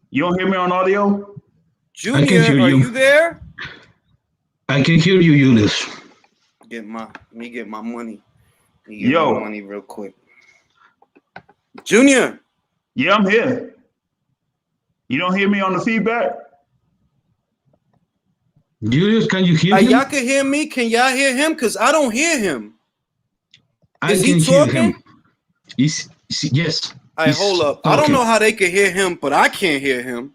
You don't hear me on audio? Junior, are you there? I can hear you, Julius. Let me get my money. Yo. My money real quick. Junior. Yeah, I'm here. You don't hear me on the feedback? Julius, can you hear him? Y'all can hear me? Can y'all hear him? Because I don't hear him. Is he talking? Yes. All right, hold up. I don't know how they can hear him, but I can't hear him.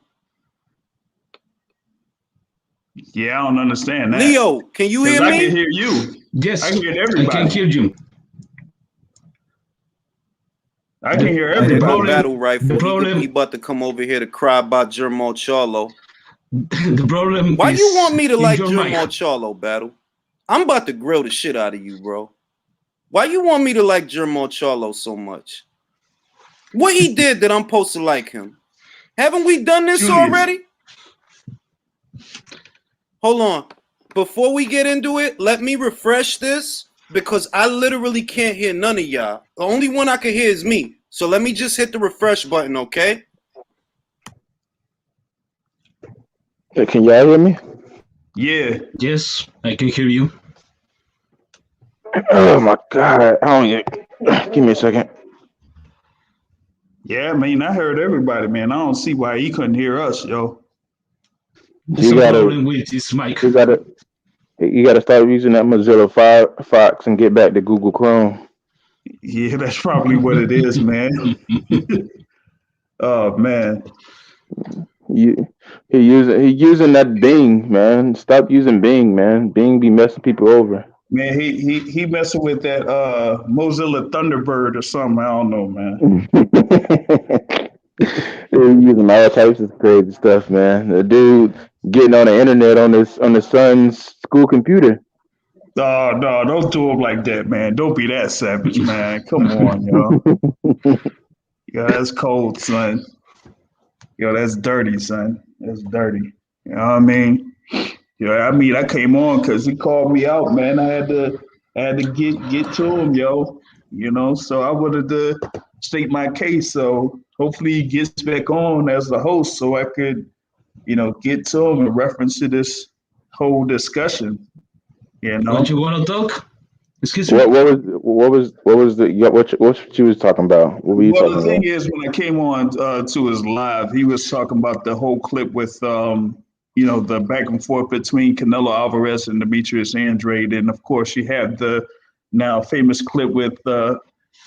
Yeah, I don't understand that. Leo, can you hear me? I can hear you. Yes. I can hear everybody. I can hear you. I can hear everybody. Battle rifle. He about to come over here to cry about Jermall Charlo. The problem Why is you want me to like Jermall Charlo, Battle? I'm about to grill the shit out of you, bro. Why you want me to like Jermall Charlo so much? What he did that I'm supposed to like him? Haven't we done this already? Hold on. Before we get into it, let me refresh this because I literally can't hear none of y'all. The only one I can hear is me. So let me just hit the refresh button, okay? Hey, can y'all hear me? Yeah. Yes, I can hear you. Oh my God! Give me a second. Yeah, man, I heard everybody, man. I don't see why he couldn't hear us, yo. There's a problem with this mic. You gotta start using that Mozilla Firefox and get back to Google Chrome. Yeah, that's probably what it is, man. Oh man. He using that Bing, man. Stop using Bing, man. Bing be messing people over. Man, he messing with that Mozilla Thunderbird or something. I don't know, man. They're using all types of crazy stuff, man. The dude getting on the internet on his son's school computer. No, don't do him like that, man. Don't be that savage, man. Come on, yo. Yeah, that's cold, son. Yo, that's dirty, son. That's dirty. You know what I mean? I came on because he called me out, man. I had to get to him, yo. You know, so I wanted to state my case. So hopefully he gets back on as the host, so I could, get to him in reference to this whole discussion. You know, what you want to talk? Excuse me. What you was talking about? What were you talking about? The thing is, when I came on to his live, he was talking about the whole clip with the back and forth between Canelo Alvarez and Demetrius Andrade, and of course you have the now famous clip with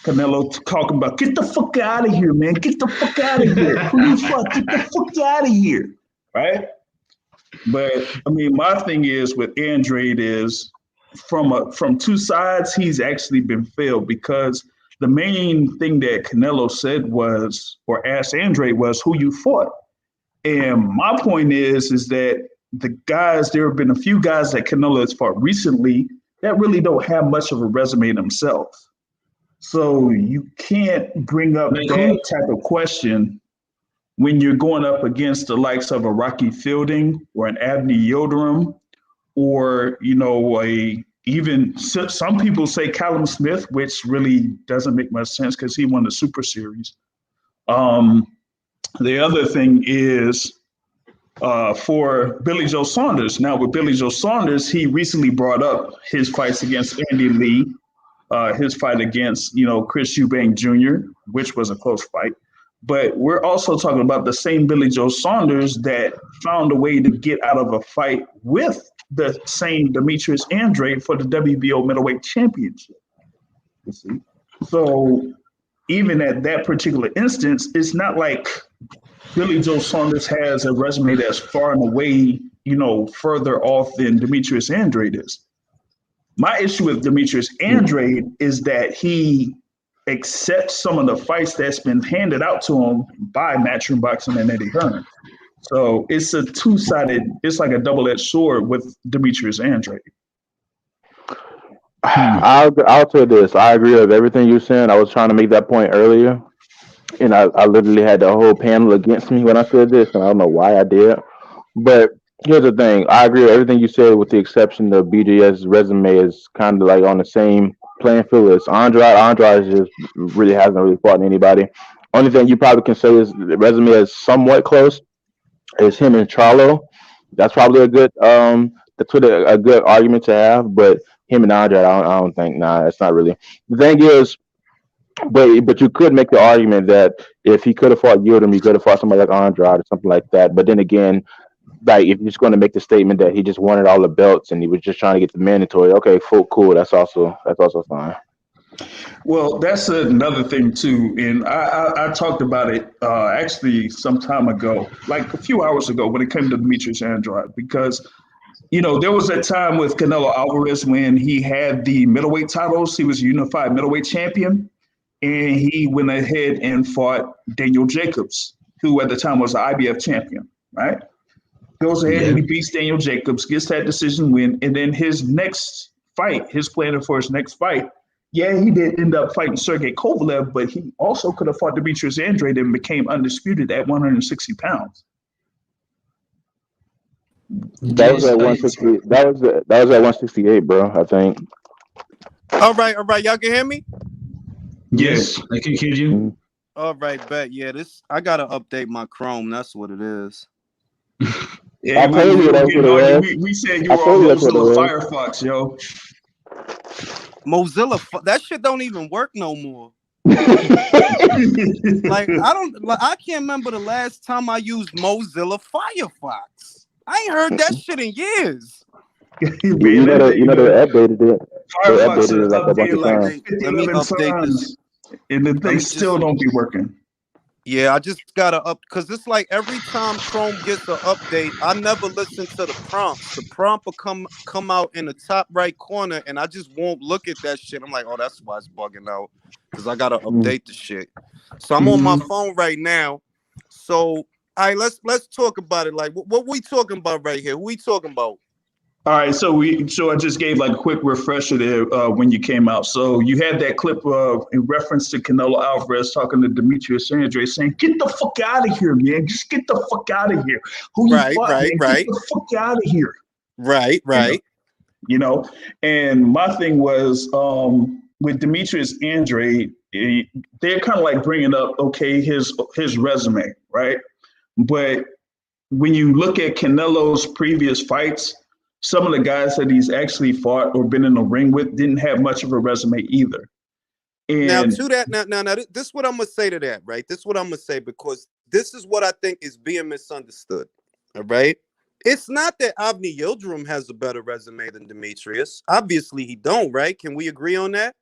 Canelo talking about get the fuck out of here, man, get the fuck out of here, who you fuck, get the fuck out of here, right? But I mean, my thing is with Andrade is from two sides, he's actually been failed because the main thing that Canelo said was, or asked Andrade was, who you fought. And my point is that there have been a few guys that Canelo has fought recently that really don't have much of a resume themselves. So you can't bring up that type of question when you're going up against the likes of a Rocky Fielding or an Abney Yildirim, or, even some people say Callum Smith, which really doesn't make much sense because he won the Super Series. The other thing is for Billy Joe Saunders. Now, with Billy Joe Saunders, he recently brought up his fights against Andy Lee, his fight against, Chris Eubank Jr., which was a close fight. But we're also talking about the same Billy Joe Saunders that found a way to get out of a fight with the same Demetrius Andrade for the WBO middleweight championship. You see? So even at that particular instance, it's not like Billy Joe Saunders has a resume that's far and away, further off than Demetrius Andrade is. My issue with Demetrius Andrade is that he accepts some of the fights that's been handed out to him by Matchroom Boxing and Eddie Hearn. So it's a two-sided, it's like a double-edged sword with Demetrius Andrade. I'll tell you this. I agree with everything you're saying. I was trying to make that point earlier, and I literally had the whole panel against me when I said this, and I don't know why I did. But here's the thing. I agree with everything you said with the exception of BJS's resume is kind of like on the same playing field as Andrade. Andrade just really hasn't really fought anybody. Only thing you probably can say is the resume is somewhat close. Is him and Charlo. That's probably a good a good argument to have. But him and Andrade, I don't think. Nah, it's not really. The thing is, but you could make the argument that if he could have fought Yildirim, he could have fought somebody like Andrade or something like that. But then again, like if you're just going to make the statement that he just wanted all the belts and he was just trying to get the mandatory, okay, cool. That's also fine. Well, that's another thing too, and I talked about it actually some time ago, like a few hours ago, when it came to Demetrius Andrade, because there was that time with Canelo Alvarez when he had the middleweight titles. He was unified middleweight champion, and he went ahead and fought Daniel Jacobs, who at the time was the IBF champion, right? Goes ahead and he beats Daniel Jacobs, gets that decision win, and then his next fight, his plan for his next fight, he did end up fighting Sergey Kovalev, but he also could have fought Demetrius Andrade and became undisputed at 160 pounds. That was at 160. That was at 168, bro. I think. All right. Y'all can hear me? Yes, I can hear you. Mm-hmm. All right, bet. Yeah, I gotta update my Chrome. That's what it is. Yeah, I told you that's what it was. we said you were on Mozilla Firefox, yo. Mozilla, that shit don't even work no more. Like I can't remember the last time I used Mozilla Firefox. I ain't heard that shit in years. You know they updated it. Firefox They updated it like a bunch of like times. 50, Let me update this. And the thing still don't be working. Yeah, I just gotta because it's like every time Chrome gets an update, I never listen to the prompts. The prompt will come out in the top right corner, and I just won't look at that shit. I'm like, oh, that's why it's bugging out, because I gotta update the shit. So I'm on my phone right now. So all right, let's talk about it. Like, what we talking about right here? Who we talking about? All right, so I just gave like a quick refresher there when you came out. So you had that clip in reference to Canelo Alvarez talking to Demetrius Andrade saying, "Get the fuck out of here, man! Just get the fuck out of here! Who you fought, man? Get the fuck out of here!" Right. And my thing was with Demetrius Andrade, they're kind of like bringing up his resume, right? But when you look at Canelo's previous fights, some of the guys that he's actually fought or been in the ring with didn't have much of a resume either. And now to that, now, this is what I'm gonna say to that, right? This is what I'm gonna say, because this is what I think is being misunderstood. All right, it's not that Avni Yildirim has a better resume than Demetrius. Obviously, he don't. Right? Can we agree on that?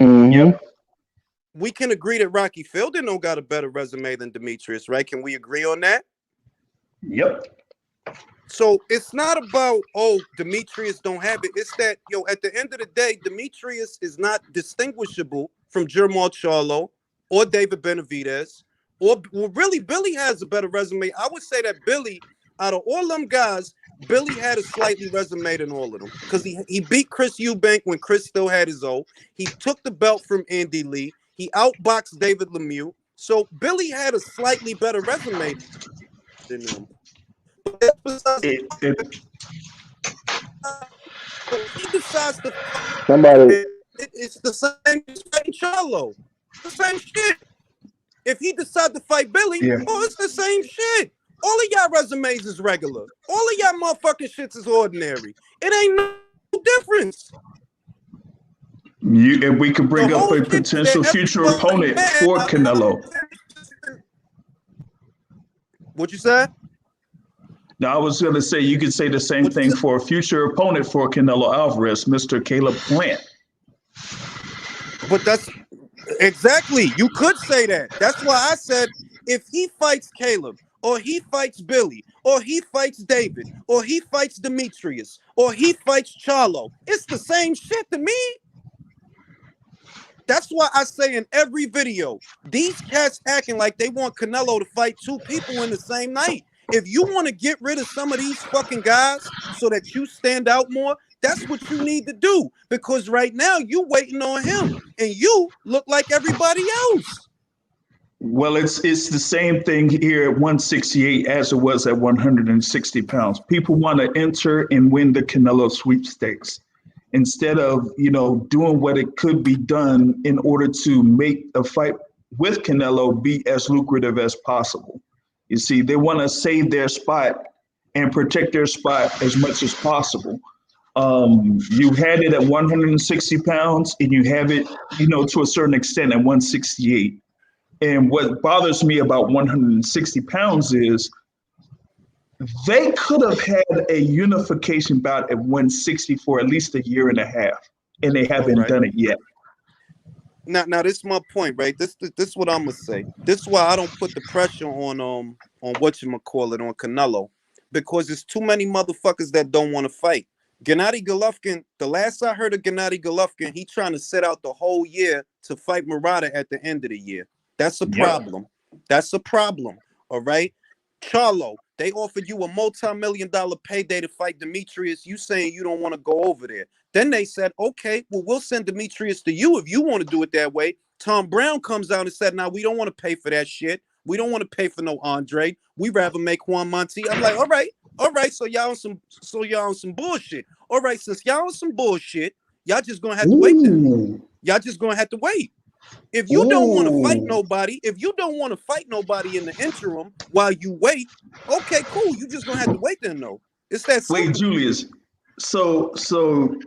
Mm-hmm. Yep. We can agree that Rocky Fielding don't got a better resume than Demetrius, right? Can we agree on that? Yep. So it's not about, oh, Demetrius don't have it. It's that, at the end of the day, Demetrius is not distinguishable from Jermall Charlo or David Benavidez. Well, really, Billy has a better resume. I would say that Billy, out of all them guys, Billy had a slightly resume than all of them because he beat Chris Eubank when Chris still had his O. He took the belt from Andy Lee. He outboxed David Lemieux. So Billy had a slightly better resume than him. He decides to Somebody, it's the same as fighting Charlo. The same shit. If he decides to fight Billy, it's the same shit. All of y'all resumes is regular. All of y'all motherfucking shits is ordinary. It ain't no difference. If we could bring up a potential future opponent for Canelo. What you said? No, I was going to say you could say the same thing for a future opponent for Canelo Alvarez, Mr. Caleb Plant. But that's exactly, you could say that. That's why I said if he fights Caleb, or he fights Billy, or he fights David, or he fights Demetrius, or he fights Charlo, it's the same shit to me. That's why I say in every video, these cats acting like they want Canelo to fight two people in the same night. If you want to get rid of some of these fucking guys so that you stand out more, that's what you need to do. Because right now you waiting on him and you look like everybody else. Well, it's the same thing here at 168 as it was at 160 pounds. People want to enter and win the Canelo sweepstakes instead of, doing what it could be done in order to make a fight with Canelo be as lucrative as possible. You see, they want to save their spot and protect their spot as much as possible. You had it at 160 pounds and you have it, to a certain extent at 168. And what bothers me about 160 pounds is they could have had a unification bout at 160 for at least a year and a half, and they haven't done it yet. Now this is my point, right? This is what I'm gonna say. This is why I don't put the pressure on whatchamacallit on Canelo, because there's too many motherfuckers that don't want to fight. Gennady Golovkin, the last I heard of Gennady Golovkin, he trying to sit out the whole year to fight Murata at the end of the year. That's a problem. That's a problem. All right. Charlo, they offered you a multi-million-dollar payday to fight Demetrius. You saying you don't want to go over there. Then they said, okay, well, we'll send Demetrius to you if you want to do it that way. Tom Brown comes out and said, now we don't want to pay for that shit. We don't want to pay for no Andrade. We'd rather make Juan Montiel. I'm like, all right. So y'all on some bullshit. All right, since y'all on some bullshit, y'all just gonna have to wait then. Y'all just gonna have to wait. If you don't want to fight nobody, in the interim while you wait, okay, cool. You just gonna have to wait then, though. It's that simple. Wait, Julius. So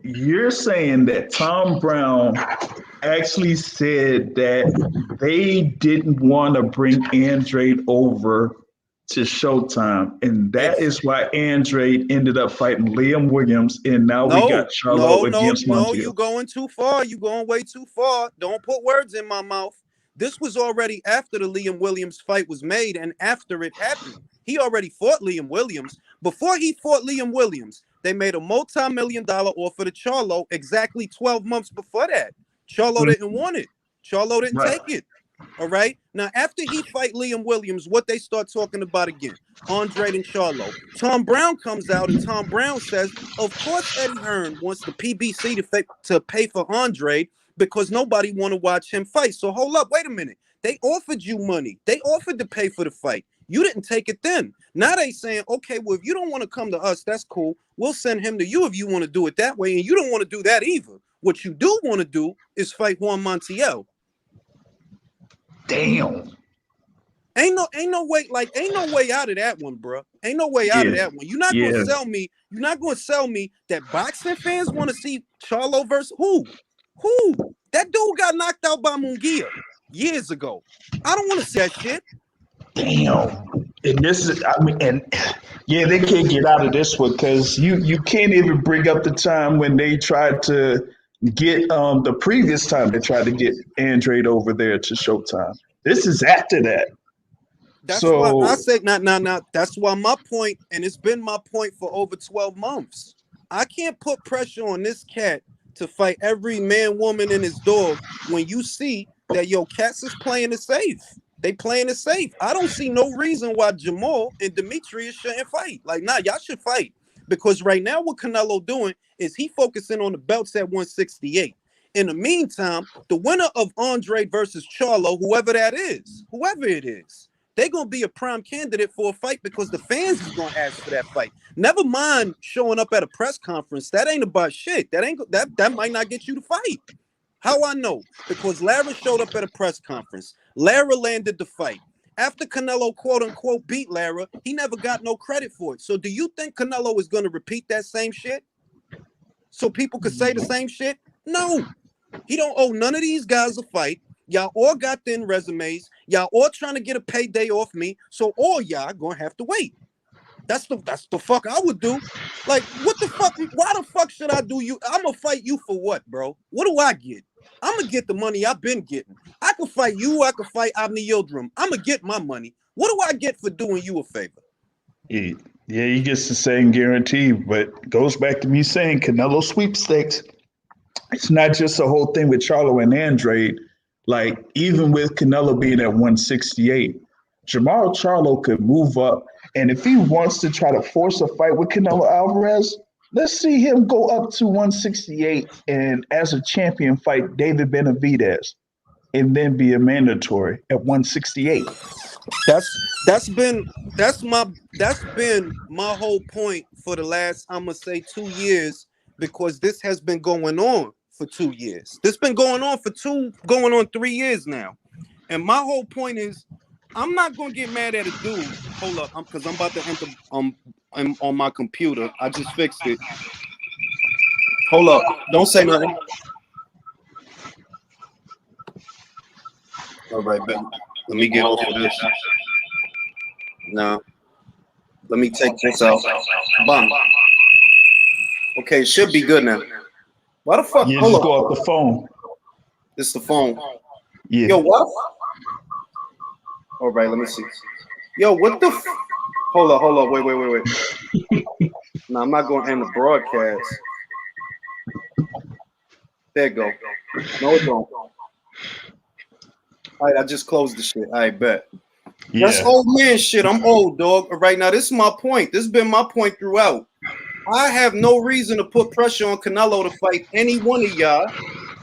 you're saying that Tom Brown actually said that they didn't want to bring Andrade over to Showtime, and that is why Andrade ended up fighting Liam Williams, and now we got Charlo against Montiel. No, you're going too far. You're going way too far. Don't put words in my mouth. This was already after the Liam Williams fight was made and after it happened. He already fought Liam Williams. Before he fought Liam Williams, they made a multi-million-dollar offer to Charlo exactly 12 months before that. Charlo didn't want it. Charlo didn't take it. All right. Now, after he fight Liam Williams, what they start talking about again? Andrade and Charlo. Tom Brown comes out and Tom Brown says, of course, Eddie Hearn wants the PBC to pay for Andrade because nobody want to watch him fight. So hold up. Wait a minute. They offered you money. They offered to pay for the fight. You didn't take it then. Now they saying, okay, well, if you don't want to come to us, that's cool. We'll send him to you if you want to do it that way. And you don't want to do that either. What you do want to do is fight Juan Montiel. Damn. Ain't no way out of that one, bro. Ain't no way out of that one. You're not gonna sell me that boxing fans want to see Charlo versus who? That dude got knocked out by Munguia years ago. I don't want to see that shit. Damn. And this is, they can't get out of this one because you can't even bring up the time when they tried to get the previous time they tried to get Andrade over there to Showtime. This is after that. That's why I So say nah. That's why my point, and it's been my point for over 12 months. I can't put pressure on this cat to fight every man, woman, and his dog when you see that yo cats is playing it safe. They playing it safe. I don't see no reason why Jamal and Demetrius shouldn't fight. Like, nah, y'all should fight. Because right now what Canelo doing is he focusing on the belts at 168. In the meantime, the winner of Andrade versus Charlo, whoever it is, they're gonna be a prime candidate for a fight because the fans is gonna ask for that fight. Never mind showing up at a press conference. That ain't about shit. That might not get you to fight. How I know? Because Lara showed up at a press conference. Lara landed the fight. After Canelo quote unquote beat Lara, he never got no credit for it. So do you think Canelo is gonna repeat that same shit? So people could say the same shit? No. He don't owe none of these guys a fight. Y'all all got thin resumes. Y'all all trying to get a payday off me. So all y'all gonna have to wait. That's the fuck I would do. Like, what the fuck? Why the fuck should I do you? I'm gonna fight you for what, bro? What do I get? I'm gonna get the money I've been getting. I can fight you. I can fight Avni Yildirim. I'm gonna get my money. What do I get for doing you a favor? yeah, he gets the same guarantee, but goes back to me saying Canelo sweepstakes. It's not just the whole thing with Charlo and Andrade. Like, even with Canelo being at 168, Jamal Charlo could move up. And if he wants to try to force a fight with Canelo Alvarez, let's see him go up to 168 and as a champion fight David Benavidez and then be a mandatory at 168. That's been my whole point for the last, I'm gonna say, 2 years, because this has been going on for 2 years. This been going on for 3 years now. And my whole point is, I'm not gonna get mad at a dude. Hold up, because I'm about to enter I'm on my computer. I just fixed it. Hold up. Don't say nothing. All right, Ben. Let me get off of this. Now, let me take this out. Bam. Okay, it should be good now. Why the fuck? You Hold just up. go off the phone. It's the phone. Yeah. Yo, what? All right, let me see. Yo, what the? Hold up. Wait. No, I'm not going to end the broadcast. There you go. No, it don't. All right, I just closed the shit. I bet. Yeah. That's old man shit. I'm old, dog. Right now, this is my point. This has been my point throughout. I have no reason to put pressure on Canelo to fight any one of y'all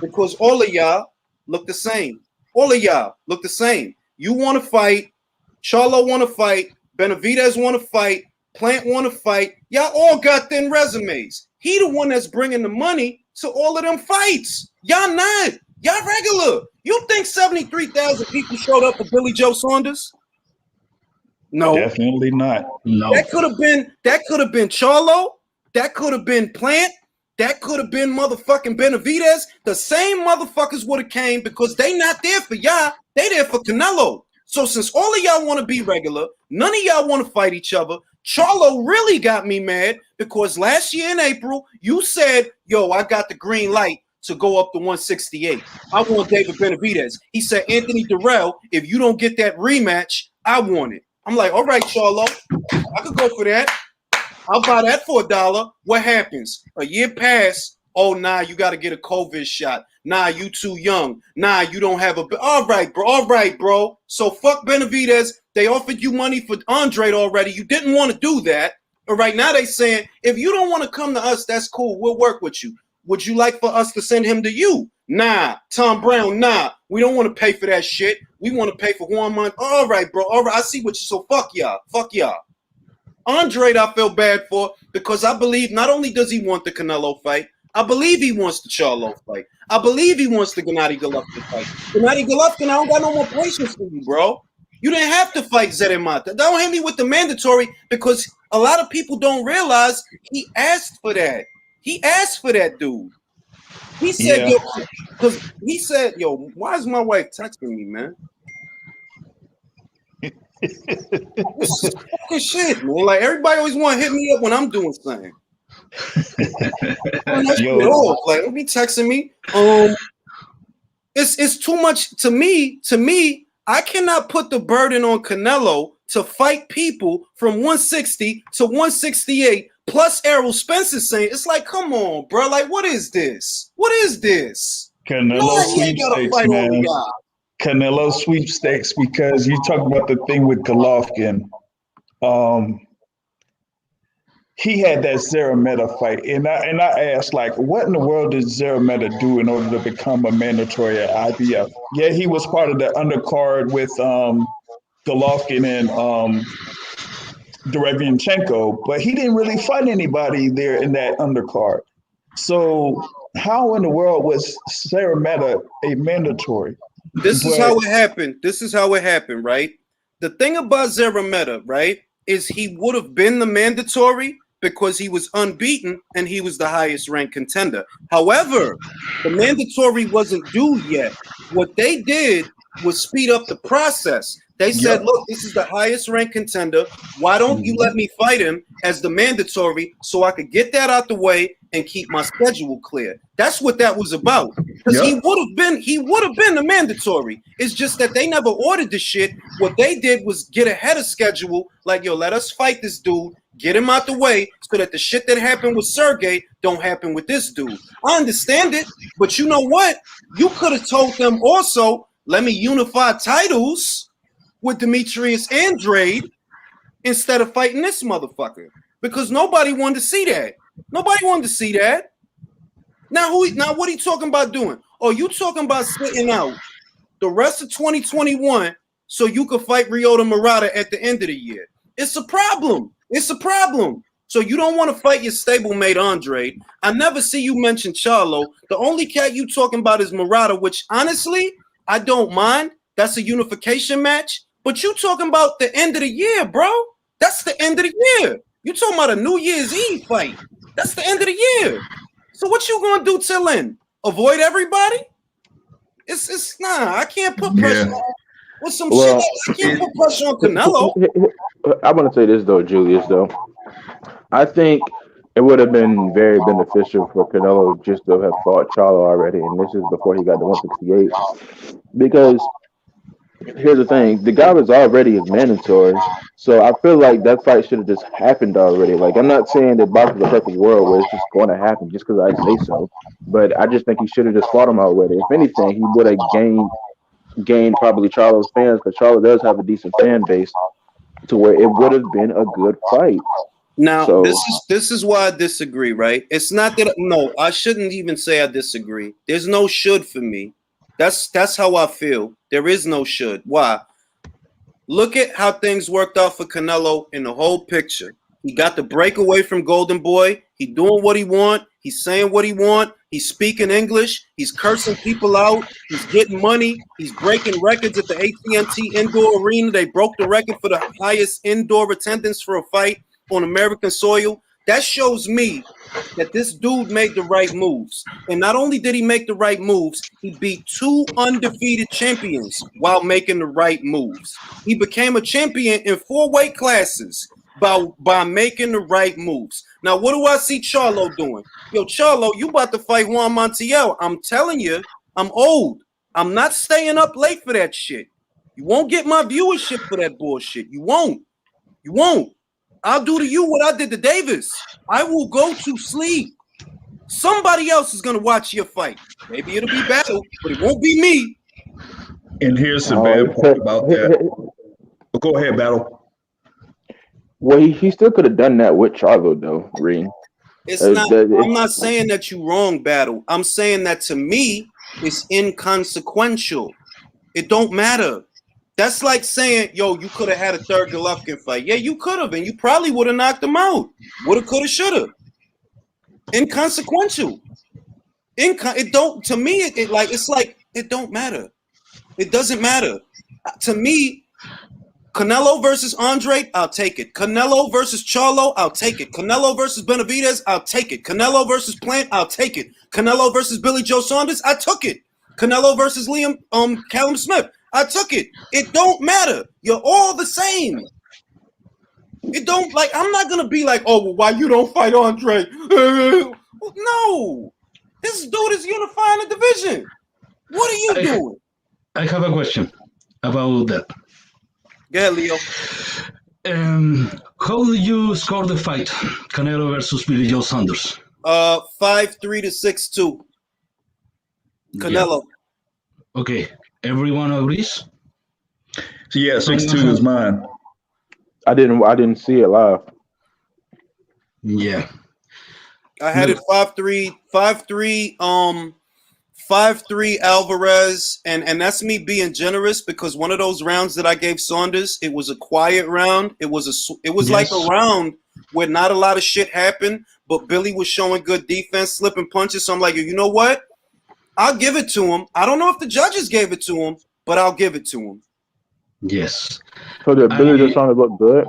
because all of y'all look the same. All of y'all look the same. You want to fight. Charlo want to fight. Benavidez want to fight. Plant want to fight. Y'all all got thin resumes. He the one that's bringing the money to all of them fights. Y'all not. Y'all regular. You think 73,000 people showed up for Billy Joe Saunders? No. Definitely not. No. That could have been Charlo. That could have been Plant. That could have been motherfucking Benavidez. The same motherfuckers would have came because they not there for y'all. They there for Canelo. So since all of y'all want to be regular, none of y'all want to fight each other. Charlo really got me mad because last year in April, you said, yo, I got the green light to go up to 168. I want David Benavidez. He said, Anthony Durrell, if you don't get that rematch, I want it. I'm like, all right, Charlo, I could go for that. I'll buy that for $1. What happens? A year passed. Oh, nah, you got to get a COVID shot. Nah, you too young. Nah, you don't have a... All right, bro. So fuck Benavidez. They offered you money for Andrade already. You didn't want to do that. All right, now they saying, if you don't want to come to us, that's cool. We'll work with you. Would you like for us to send him to you? Nah. Tom Brown, nah. We don't want to pay for that shit. We want to pay for 1 month. All right, bro. All right, I see what you... So fuck y'all. Andrade, I feel bad for because I believe not only does he want the Canelo fight, I believe he wants the Charlo fight. I believe he wants the Gennady Golovkin fight. Gennady Golovkin, I don't got no more patience for you, bro. You didn't have to fight Zedemata. Don't hit me with the mandatory because a lot of people don't realize he asked for that. He asked for that, dude. He said, yo, why is my wife texting me, man? This is fucking shit, man. Like everybody always want to hit me up when I'm doing something. Like, don't be texting me. It's too much to me. I cannot put the burden on Canelo to fight people from 160 to 168 plus Errol Spence is saying, it's like, come on, bro. Like, what is this? What is this? Canelo He ain't got to sweepstakes, fight all man. the y'all. Canelo sweepstakes because you talk about the thing with Golovkin. He had that Zerameta fight, and I asked, like, what in the world did Zerameta do in order to become a mandatory at IBF? Yeah, he was part of the undercard with Golovkin and Derevianchenko, but he didn't really fight anybody there in that undercard. So how in the world was Zerameta a mandatory? This is how it happened. This is how it happened, right? The thing about Zerameta, right, is he would have been the mandatory because he was unbeaten and he was the highest ranked contender. However, the mandatory wasn't due yet. What they did was speed up the process. They said, look, this is the highest ranked contender. Why don't you let me fight him as the mandatory so I could get that out the way and keep my schedule clear? That's what that was about. Because he would have been the mandatory. It's just that they never ordered the shit. What they did was get ahead of schedule, like, yo, let us fight this dude, get him out the way so that the shit that happened with Sergey don't happen with this dude. I understand it, but you know what? You could have told them also, let me unify titles with Demetrius Andrade instead of fighting this motherfucker, because nobody wanted to see that. Nobody wanted to see that. Now what are you talking about doing? Oh, you talking about sitting out the rest of 2021 so you could fight Ryota Murata at the end of the year. It's a problem. It's a problem. So you don't want to fight your stablemate Andrade. I never see you mention Charlo. The only cat you talking about is Murata, which honestly, I don't mind. That's a unification match. But you talking about the end of the year, bro. That's the end of the year. You talking about a New Year's Eve fight. That's the end of the year. So what you gonna do till then? Avoid everybody? It's nah. I can't put pressure on with some shit. I can't put pressure on Canelo. I want to say this though, Julius. Though I think it would have been very beneficial for Canelo just to have fought Charlo already, and this is before he got to 168. Because here's the thing: the guy was already his mandatory, so I feel like that fight should have just happened already. Like, I'm not saying that boxing is a perfect world where it's just going to happen just because I say so, but I just think he should have just fought him already. If anything, he would have gained probably Charlo's fans, because Charlo does have a decent fan base, to where it would have been a good fight. Now, this is why I disagree, right? It's not that I shouldn't even say I disagree. There's no should for me. That's how I feel. There is no should. Why? Look at how things worked out for Canelo in the whole picture. He got the break away from Golden Boy. He doing what he want. He's saying what he want. He's speaking English. He's cursing people out. He's getting money. He's breaking records at the AT&T Indoor Arena. They broke the record for the highest indoor attendance for a fight on American soil. That shows me that this dude made the right moves. And not only did he make the right moves, he beat 2 undefeated champions while making the right moves. He became a champion in 4 weight classes by making the right moves. Now, what do I see Charlo doing? Yo, Charlo, you about to fight Juan Montiel. I'm telling you, I'm old. I'm not staying up late for that shit. You won't get my viewership for that bullshit. You won't. You won't. I'll do to you what I did to Davis. I will go to sleep. Somebody else is going to watch your fight. Maybe it'll be Battle, but it won't be me. And here's the bad part about that. Go ahead, Battle. Well, he still could have done that with Charlo, though, Reen. I'm not saying that you're wrong, Battle. I'm saying that to me, it's inconsequential. It don't matter. That's like saying, yo, you could have had a third Golovkin fight. Yeah, you could have, and you probably would have knocked him out. Woulda, coulda, shoulda. Inconsequential. It don't, to me, it's like it don't matter. It doesn't matter. To me, Canelo versus Andrade, I'll take it. Canelo versus Charlo, I'll take it. Canelo versus Benavidez, I'll take it. Canelo versus Plant, I'll take it. Canelo versus Billy Joe Saunders, I took it. Canelo versus Callum Smith, I took it. It don't matter. You're all the same. It don't, like, I'm not gonna be like, oh, well, why you don't fight Andre? No. This dude is unifying the division. What are you doing? I have a question. about that. Go ahead, Leo. How did you score the fight, Canelo versus Billy Joe Saunders? 5-3 to 6-2. Canelo. Yeah. Okay, everyone agrees. So yeah, 6'2" is mine. I didn't see it live. Yeah. I had it 5-3, 5-3 Alvarez, and that's me being generous because one of those rounds that I gave Saunders, it was a quiet round. It was like a round where not a lot of shit happened, but Billy was showing good defense, slipping punches. So I'm like, you know what? I'll give it to him. I don't know if the judges gave it to him, but I'll give it to him. Yes. So did Billy Joe Saunders look good?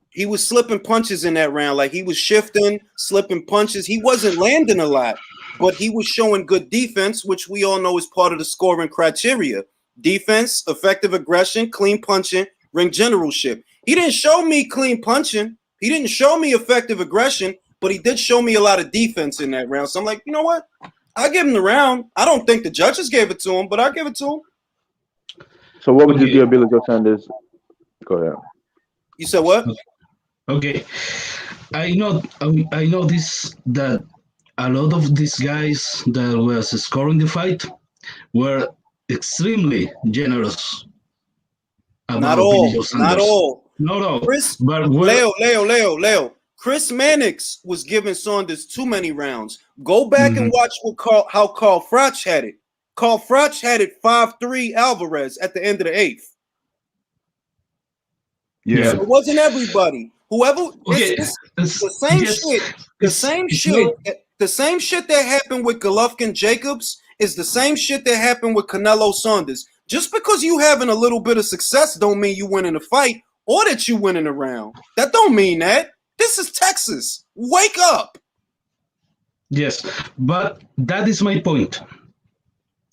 He was slipping punches in that round. Like he was shifting, slipping punches. He wasn't landing a lot, but he was showing good defense, which we all know is part of the scoring criteria. Defense, effective aggression, clean punching, ring generalship. He didn't show me clean punching. He didn't show me effective aggression, but he did show me a lot of defense in that round. So I'm like, you know what? I'll give him the round. I don't think the judges gave it to him, but I'll give it to him. So what would you give Billy Joe Saunders? Go ahead. You said what? Okay. I know this, that a lot of these guys that was scoring the fight were extremely generous. Not all. Not all. No. Chris, But Leo. Chris Mannix was giving Saunders too many rounds. Go back and watch how Carl Froch had it. Carl Froch had it 5-3 Alvarez at the end of the 8th. Yeah. So it wasn't everybody. Whoever it's the same shit. The same shit that happened with Golovkin Jacobs is the same shit that happened with Canelo Saunders. Just because you having a little bit of success don't mean you winning a fight or that you winning a round. That don't mean that. This is Texas. Wake up. Yes, but that is my point.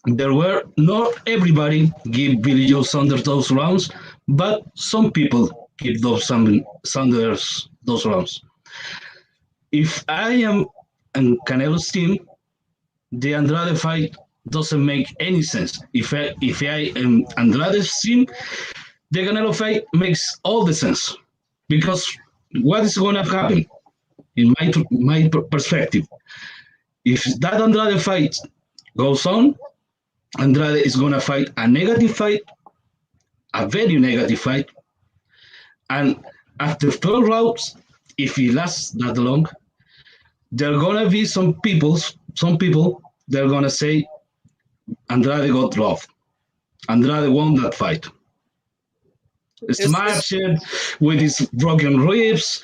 There were not everybody give Billy Joe Saunders those rounds, but some people give Saunders those rounds. If I am on Canelo's team, the Andrade fight doesn't make any sense. If I am Andrade's team, the Canelo fight makes all the sense, because what is going to happen in my perspective? If that Andrade fight goes on, Andrade is going to fight a negative fight, a very negative fight, and after 12 rounds, if he lasts that long, there are going to be some people they're going to say Andrade got robbed. Andrade won that fight. Smashed with his broken ribs,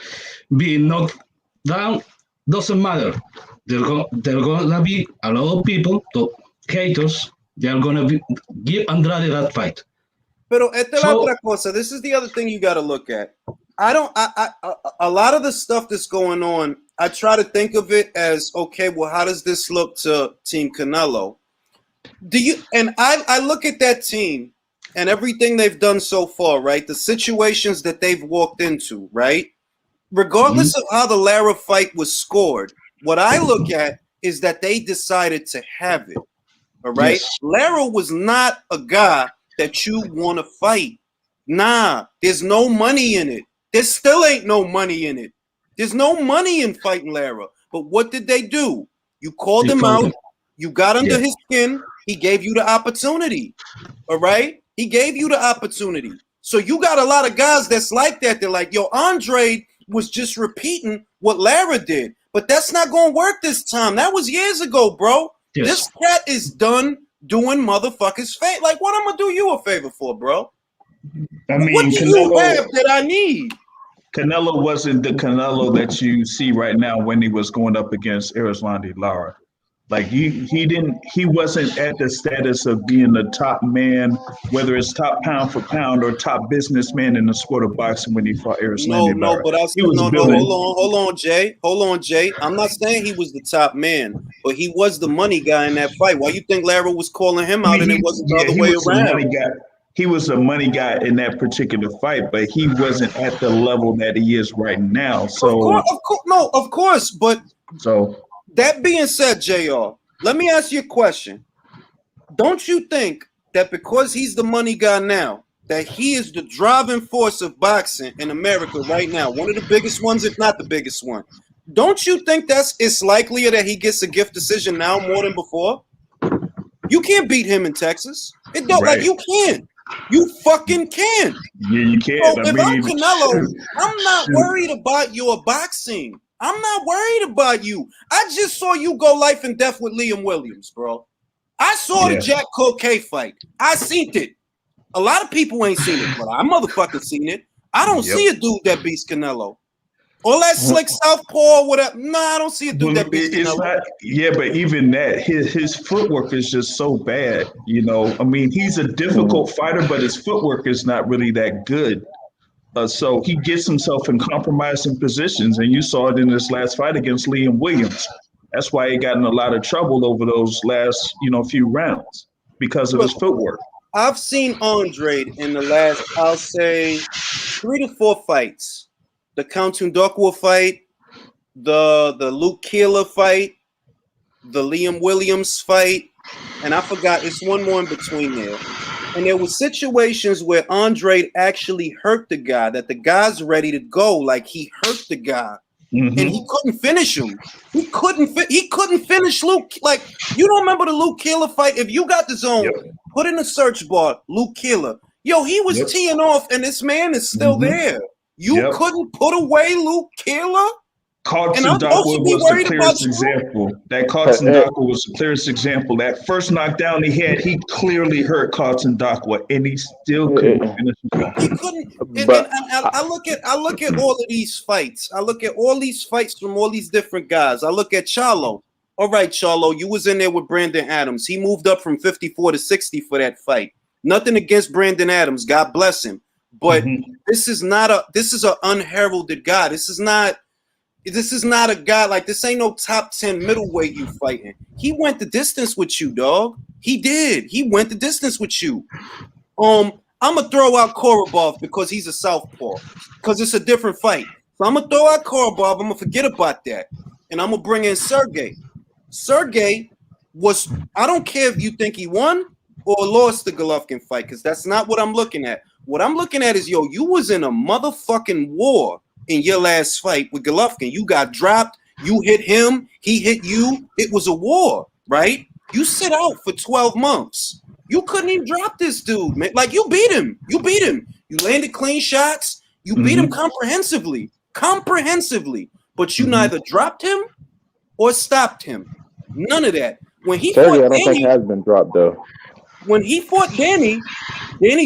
being knocked down, doesn't matter. There are going to be a lot of people, haters, they are going to give Andrade that fight. Pero esta es la otra cosa. This is the other thing you got to look at. A lot of the stuff that's going on, I try to think of it as, okay, well, how does this look to Team Canelo? I look at that team and everything they've done so far, right? The situations that they've walked into, right? Regardless of how the Lara fight was scored, what I look at is that they decided to have it. All right. Yes. Lara was not a guy that you want to fight. Nah, there's no money in it. There still ain't no money in it. There's no money in fighting Lara. But what did they do? You called him out. You got under his skin. He gave you the opportunity. All right. He gave you the opportunity. So you got a lot of guys that's like that. They're like, yo, Andrade was just repeating what Lara did. But that's not going to work this time. That was years ago, bro. Yes. This cat is done doing motherfuckers' favor. Like, what I'm going to do you a favor for, bro? I mean, what do you have that I need? Canelo wasn't the Canelo that you see right now when he was going up against Erislandy Lara. Like he wasn't at the status of being the top man, whether it's top pound for pound or top businessman in the sport of boxing when he fought Erislandy Lara. No, but hold on, Jay. I'm not saying he was the top man, but he was the money guy in that fight. Why you think Lara was calling him out and it wasn't the other way around? He was a money guy in that particular fight, but he wasn't at the level that he is right now. So of course, but so. That being said, JR, let me ask you a question. Don't you think that because he's the money guy now, that he is the driving force of boxing in America right now, one of the biggest ones, if not the biggest one. Don't you think it's likelier that he gets a gift decision now more than before? You can't beat him in Texas. It don't Right. like you can't. You fucking can. Yeah, you can't. So if I'm shoot. Canelo, I'm not Shoot. worried about your boxing. I'm not worried about you. I just saw you go life and death with Liam Williams, bro. I saw the Yeah. Jack Coquet fight. I seen it. A lot of people ain't seen it, but I motherfucking seen it. I don't Yep. see a dude that beats Canelo. All that slick southpaw, whatever. Nah, I don't see a dude that beats It's Canelo. not, yeah, but even that, his footwork is just so bad. You know, I mean, he's a difficult fighter, but his footwork is not really that good. So he gets himself in compromising positions, and you saw it in this last fight against Liam Williams. That's why he got in a lot of trouble over those last, few rounds because of his footwork. I've seen Andrade in the last, I'll say, 3 to 4 fights. The Count Ndokwa fight, the Luke Keeler fight, the Liam Williams fight, and I forgot, it's one more in between there. And there were situations where Andrade actually hurt the guy, that the guy's ready to go, like he hurt the guy. Mhm. And he couldn't finish him. He couldn't finish Luke. Like, you don't remember the Luke Keeler fight? If you got the zone, put in the search bar, Luke Keeler. Yo, he was teeing off, and this man is still there. You couldn't put away Luke Keeler? Cox And and I'm supposed Ndokwa to be was the worried about clearest you? example. That Cox and Ndokwa was the clearest example. That first knockdown he had, he clearly hurt Cox and Ndokwa, and he still couldn't finish him. He couldn't. But- I look at all of these fights. I look at all these fights from all these different guys. I look at Charlo. All right, Charlo, you was in there with Brandon Adams. He moved up from 54 to 60 for that fight. Nothing against Brandon Adams. God bless him. But this is an unheralded guy. This is not a guy like this. Ain't no top 10 middleweight you fighting. He went the distance with you, dog. He did. He went the distance with you. I'm gonna throw out Korobov because he's a southpaw, because it's a different fight. So I'm gonna throw out Korobov. I'm gonna forget about that, and I'm gonna bring in Sergey. Sergey was. I don't care if you think he won or lost the Golovkin fight, because that's not what I'm looking at. What I'm looking at is, yo, you was in a motherfucking war in your last fight with Golovkin. You got dropped. You hit him. He hit you. It was a war, right? You sit out for 12 months. You couldn't even drop this dude, man. Like, you beat him. You beat him. You landed clean shots. You beat him comprehensively. But you neither dropped him or stopped him. None of that. When he Sergey, fought I don't think Danny, has been dropped though. when he fought Danny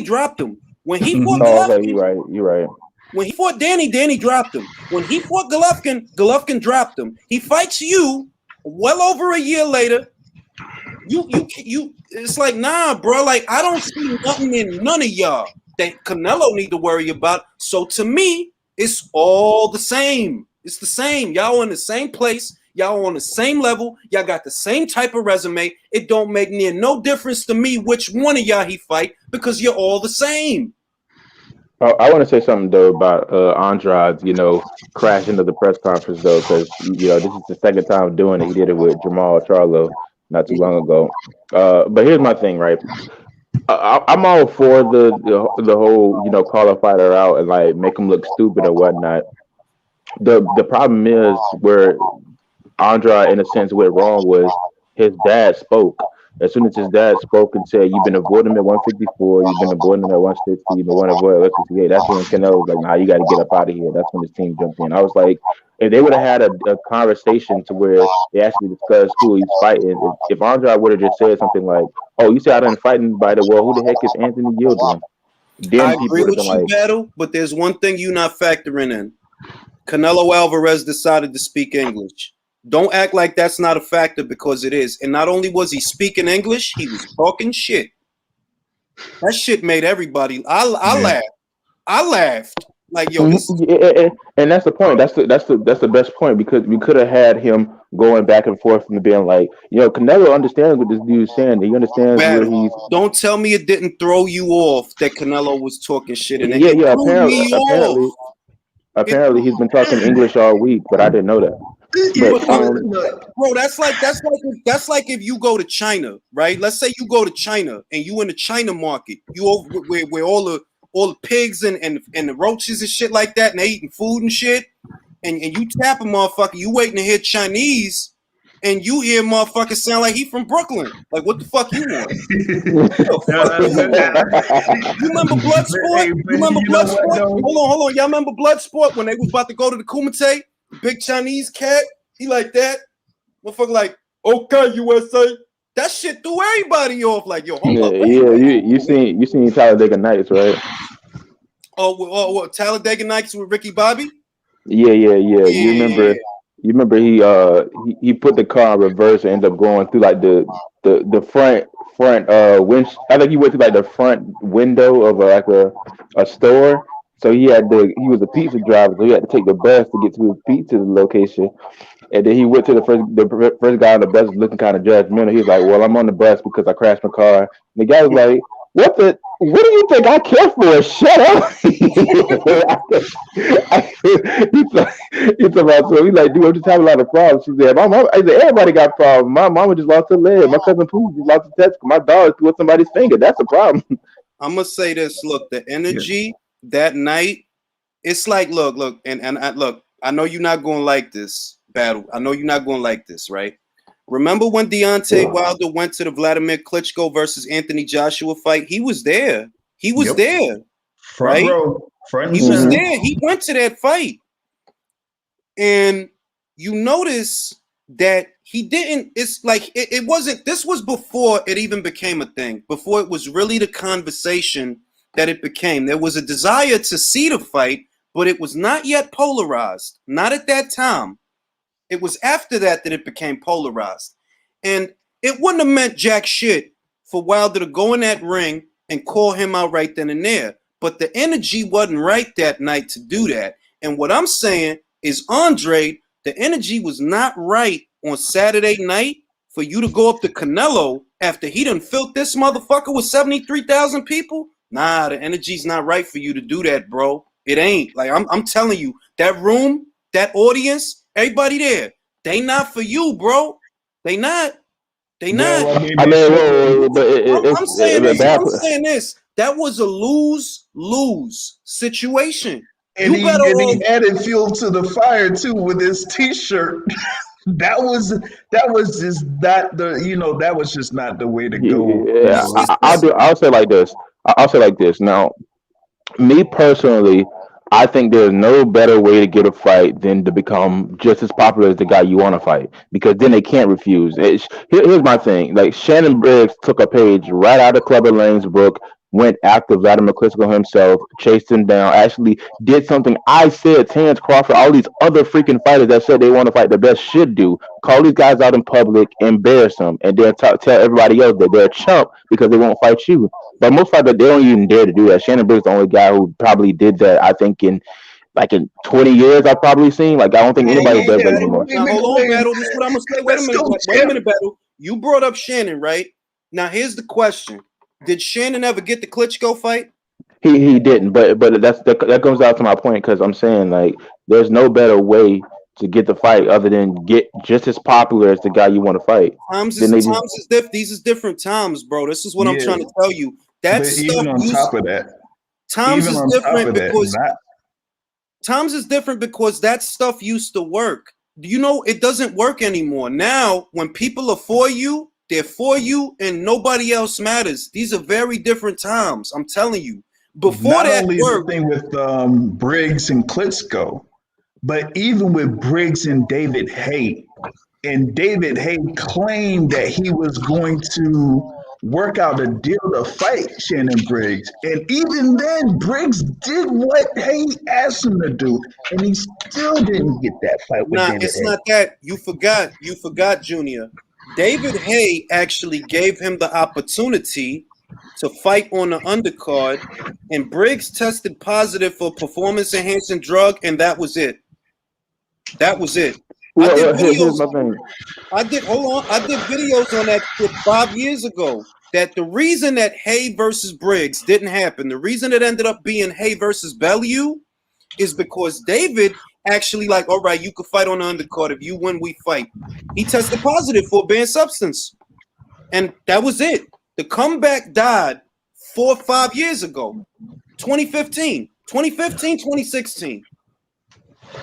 dropped him. When he fought Oh, Golovkin, okay, you're right. when he fought Danny dropped him. When he fought Golovkin dropped him. He fights you well over a year later. You it's like, nah, bro. Like, I don't see nothing in none of y'all that Canelo need to worry about. So to me, it's all the same. It's the same. Y'all in the same place. Y'all on the same level. Y'all got the same type of resume. It don't make near no difference to me which one of y'all he fight, because you're all the same. Oh, I want to say something though about Andrade, crashing into the press conference though, because this is the second time doing it. He did it with Jamal Charlo not too long ago. But here's my thing, right? I'm all for the whole call a fighter out and like make him look stupid or whatnot. The problem is where Andrade, in a sense, went wrong was his dad spoke. As soon as his dad spoke and said, "You've been avoiding him at 154, you've been avoiding him at 160, you've been wanting to avoid at 168." That's when Canelo was like, "Nah, you got to get up out of here." That's when his team jumped in. I was like, if they would have had a conversation to where they actually discussed who he's fighting, if Andrade would have just said something like, "Oh, you said I done fighting by the well, who the heck is Anthony Gilden?" Then I people agree would with have you, been like, Battle, but there's one thing you're not factoring in. Canelo Alvarez decided to speak English. Don't act like that's not a factor, because it is. And not only was he speaking English, he was talking shit. That shit made everybody. I laughed. I laughed. Like, yo, this is and that's the point. That's the best point, because we could have had him going back and forth and being like, Canelo understands what this dude's saying. He understands where Battle. he's. Don't tell me it didn't throw you off that Canelo was talking shit. And Yeah. Apparently, he's been talking English all week, but I didn't know that. But Bro, that's like if you go to China, right? Let's say you go to China and you in the China market, you over where all the pigs and the roaches and shit like that, and they eating food and shit, and you tap a motherfucker, you waiting to hear Chinese, and you hear motherfucker sound like he from Brooklyn. Like, what the fuck you want? You remember Bloodsport? You remember Bloodsport? Hold on. Y'all remember Bloodsport when they was about to go to the Kumite? Big Chinese cat, he like that. Motherfucker like, okay, USA. That shit threw everybody off. Like, yo, hold up. You seen Talladega Nights, right? What Talladega Nights with Ricky Bobby? Yeah. You remember he put the car in reverse and ended up going through like the front winch. I think he went through like the front window of a store. So he was a pizza driver, so he had to take the bus to get to his pizza location. And then he went to the first guy on the bus looking kind of judgmental. He was like, "Well, I'm on the bus because I crashed my car." And the guy was like, "What do you think I care for? Shut up!" He's about so he's like, "Dude, I'm just having a lot of problems." She said, "My mom," I said, "Everybody got problems. My mama just lost her leg. My cousin Pooh just lost his testicle. My dog threw somebody's finger. That's a problem." I'm gonna say this. Look, the energy that night, it's like, look, and look. I know you're not gonna like this battle. I know you're not gonna like this, right? Remember when Deontay Wilder went to the Vladimir Klitschko versus Anthony Joshua fight? He was there. He was there. Front right? row. He was there. He went to that fight. And you notice that he didn't, it's like, it wasn't, this was before it even became a thing, before it was really the conversation that it became. There was a desire to see the fight, but it was not yet polarized. Not at that time. It was after that it became polarized. And it wouldn't have meant jack shit for Wilder to go in that ring and call him out right then and there. But the energy wasn't right that night to do that. And what I'm saying is, Andrade, the energy was not right on Saturday night for you to go up to Canelo after he done filled this motherfucker with 73,000 people. Nah, the energy's not right for you to do that, bro. It ain't. Like, I'm telling you, that room, that audience, everybody there, they not for you, bro. They not. They not. I'm saying this. That was a lose-lose situation. And he added fuel to the fire too with his T-shirt. that was just not the way to go. Yeah, I'll say like this. Now, me personally, I think there's no better way to get a fight than to become just as popular as the guy you want to fight, because then they can't refuse. Here's my thing. Like, Shannon Briggs took a page right out of Clubber Lane's book, went after Vladimir Klitschko himself, chased him down, actually did something I said Terrence Crawford, all these other freaking fighters that said they want to fight the best should do. Call these guys out in public, embarrass them, and then tell everybody else that they're a chump because they won't fight you. But most fighters, they don't even dare to do that. Shannon Briggs is the only guy who probably did that, I think, in 20 years I've probably seen. Like, I don't think anybody does that anymore. Now, hold on, Battle. This is what I'm going to say. Wait a minute, Battle. You brought up Shannon, right? Now, here's the question. Did Shannon ever get the Klitschko fight? He didn't, but that comes out to my point, because I'm saying, like, there's no better way to get the fight other than get just as popular as the guy you want to fight. These is different times, bro. This is what I'm trying to tell you. That's even on top of that. Times is different because that stuff used to work. You know, it doesn't work anymore. Now, when people are for you, they're for you, and nobody else matters. These are very different times. I'm telling you. Before Not that only worked, the thing with Briggs and Klitschko, but even with Briggs and David Haye. And David Haye claimed that he was going to work out a deal to fight Shannon Briggs. And even then, Briggs did what Haye asked him to do, and he still didn't get that fight with David it's Haye. not that. You forgot, Junior. David Haye actually gave him the opportunity to fight on the undercard, and Briggs tested positive for performance-enhancing drug, and that was it. That was it. I did videos on that shit 5 years ago. That the reason that Haye versus Briggs didn't happen, the reason it ended up being Haye versus Bellew, is because David actually like, all right, you could fight on the undercard. If you win, we fight. He tested positive for a banned substance. And that was it. The comeback died 4 or 5 years ago. 2015, 2016.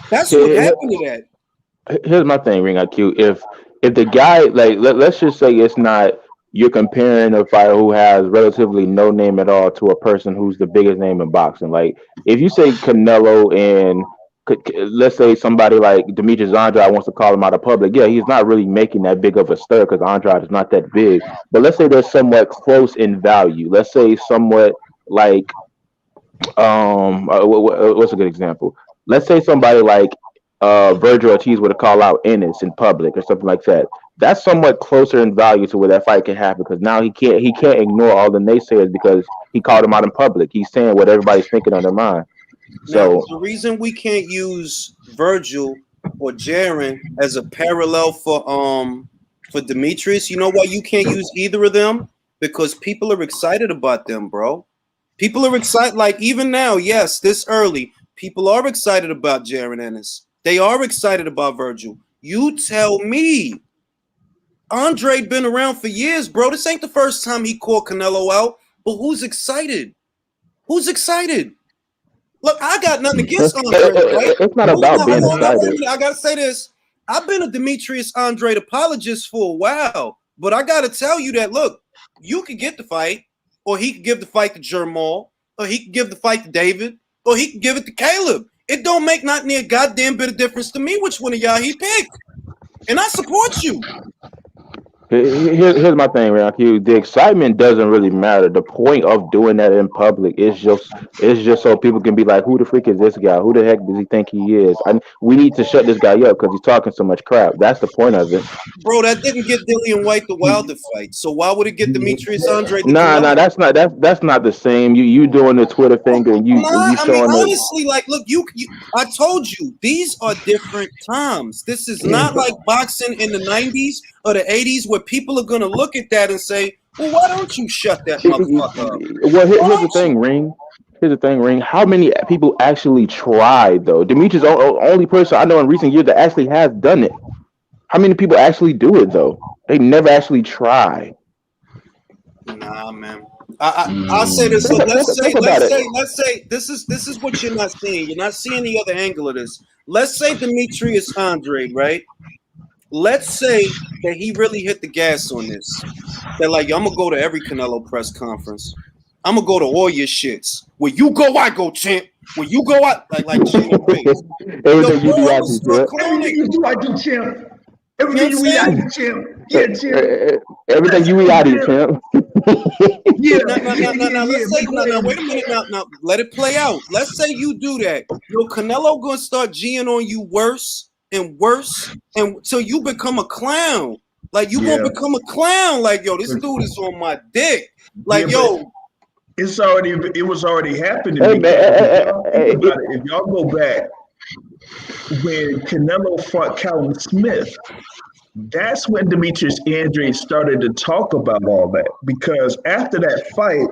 That's what happened to that. Here's my thing, Ring IQ. If the guy, like, let's just say it's not, you're comparing a fighter who has relatively no name at all to a person who's the biggest name in boxing. Like, if you say Canelo and let's say somebody like Demetrius Andrade wants to call him out of public, yeah, he's not really making that big of a stir because Andrade is not that big. But let's say they're somewhat close in value. Let's say somewhat like, what's a good example? Let's say somebody like Virgil Ortiz were to call out Ennis in public or something like that. That's somewhat closer in value to where that fight can happen because now he can't ignore all the naysayers because he called him out in public. He's saying what everybody's thinking on their mind. Now, So the reason we can't use Virgil or Jaren as a parallel for Demetrius, you know why you can't use either of them? Because people are excited about them, bro. People are excited, like even now, yes, this early, people are excited about Jaren Ennis. They are excited about Virgil. You tell me. Andrade been around for years, bro. This ain't the first time he called Canelo out. But who's excited? Who's excited? Look, I got nothing against Andrade, right? it's not about being excited. I gotta say this. I've been a Demetrius Andrade apologist for a while, but I gotta tell you that look, you could get the fight, or he could give the fight to Jermall, or he could give the fight to David, or he could give it to Caleb. It don't make not near a goddamn bit of difference to me which one of y'all he picked. And I support you. Here's my thing, Rocky. The excitement doesn't really matter. The point of doing that in public is just so people can be like, "Who the freak is this guy? Who the heck does he think he is?" We need to shut this guy up because he's talking so much crap. That's the point of it. Bro, that didn't get Dillian White the Wilder fight. So why would it get Demetrius Andrade? Nah, that's not the same. You doing the Twitter thing and you showing honestly, like, look, you I told you these are different times. This is not like boxing in the 90s or the 80s where people are gonna look at that and say, well, why don't you shut that motherfucker up? Well, here's the thing, Ring. Here's the thing, Ring. How many people actually tried, though? Demetrius is the only person I know in recent years that actually has done it. How many people actually do it, though? They never actually try. Nah, man. I'll say this. So let's say this is what you're not seeing. You're not seeing the other angle of this. Let's say Demetrius Andrade, right? Let's say that he really hit the gas on this. That like, I'm gonna go to every Canelo press conference. I'm gonna go to all your shits. Where you go, I go, champ. Where you go, I like champ. Everything you do, I do, champ. Everything you do, I do, champ. Everything you eat, I do, champ. Yeah, champ. Everything you eat, I do, champ. Yeah. Now, let's say, wait a minute. Now, let it play out. Let's say you do that. Yo, Canelo gonna start G'ing on you worse and worse, and so you become a clown. Like you gonna become a clown. Like, yo, this dude is on my dick. Like, yo. It was already happening. If y'all go back when Canelo fought Callum Smith, that's when Demetrius Andrade started to talk about all that. Because after that fight,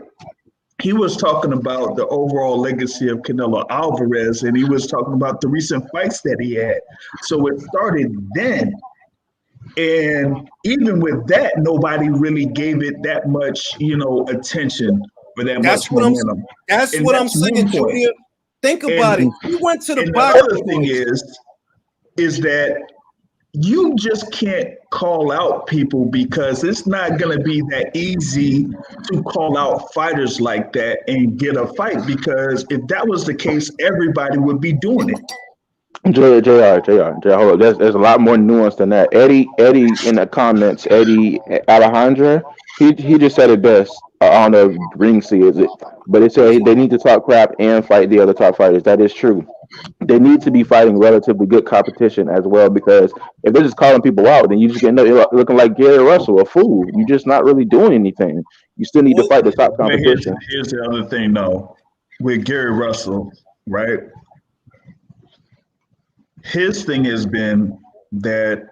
he was talking about the overall legacy of Canelo Alvarez, and he was talking about the recent fights that he had. So it started then. And even with that, nobody really gave it that much, attention for that much momentum. That's what I'm saying, Junior. Think about it. You went to the box. The other thing is that you just can't call out people because it's not going to be that easy to call out fighters like that and get a fight. Because if that was the case, everybody would be doing it. JR, hold up. There's a lot more nuance than that. Eddie in the comments, Eddie Alejandra, he just said it best. I don't know if Ring sees it, but it said they need to talk crap and fight the other top fighters. That is true. They need to be fighting relatively good competition as well, because if they're just calling people out, then you just get looking like Gary Russell, a fool. You're just not really doing anything. You still need to fight the top competition. Here's the other thing, though, with Gary Russell, right? His thing has been that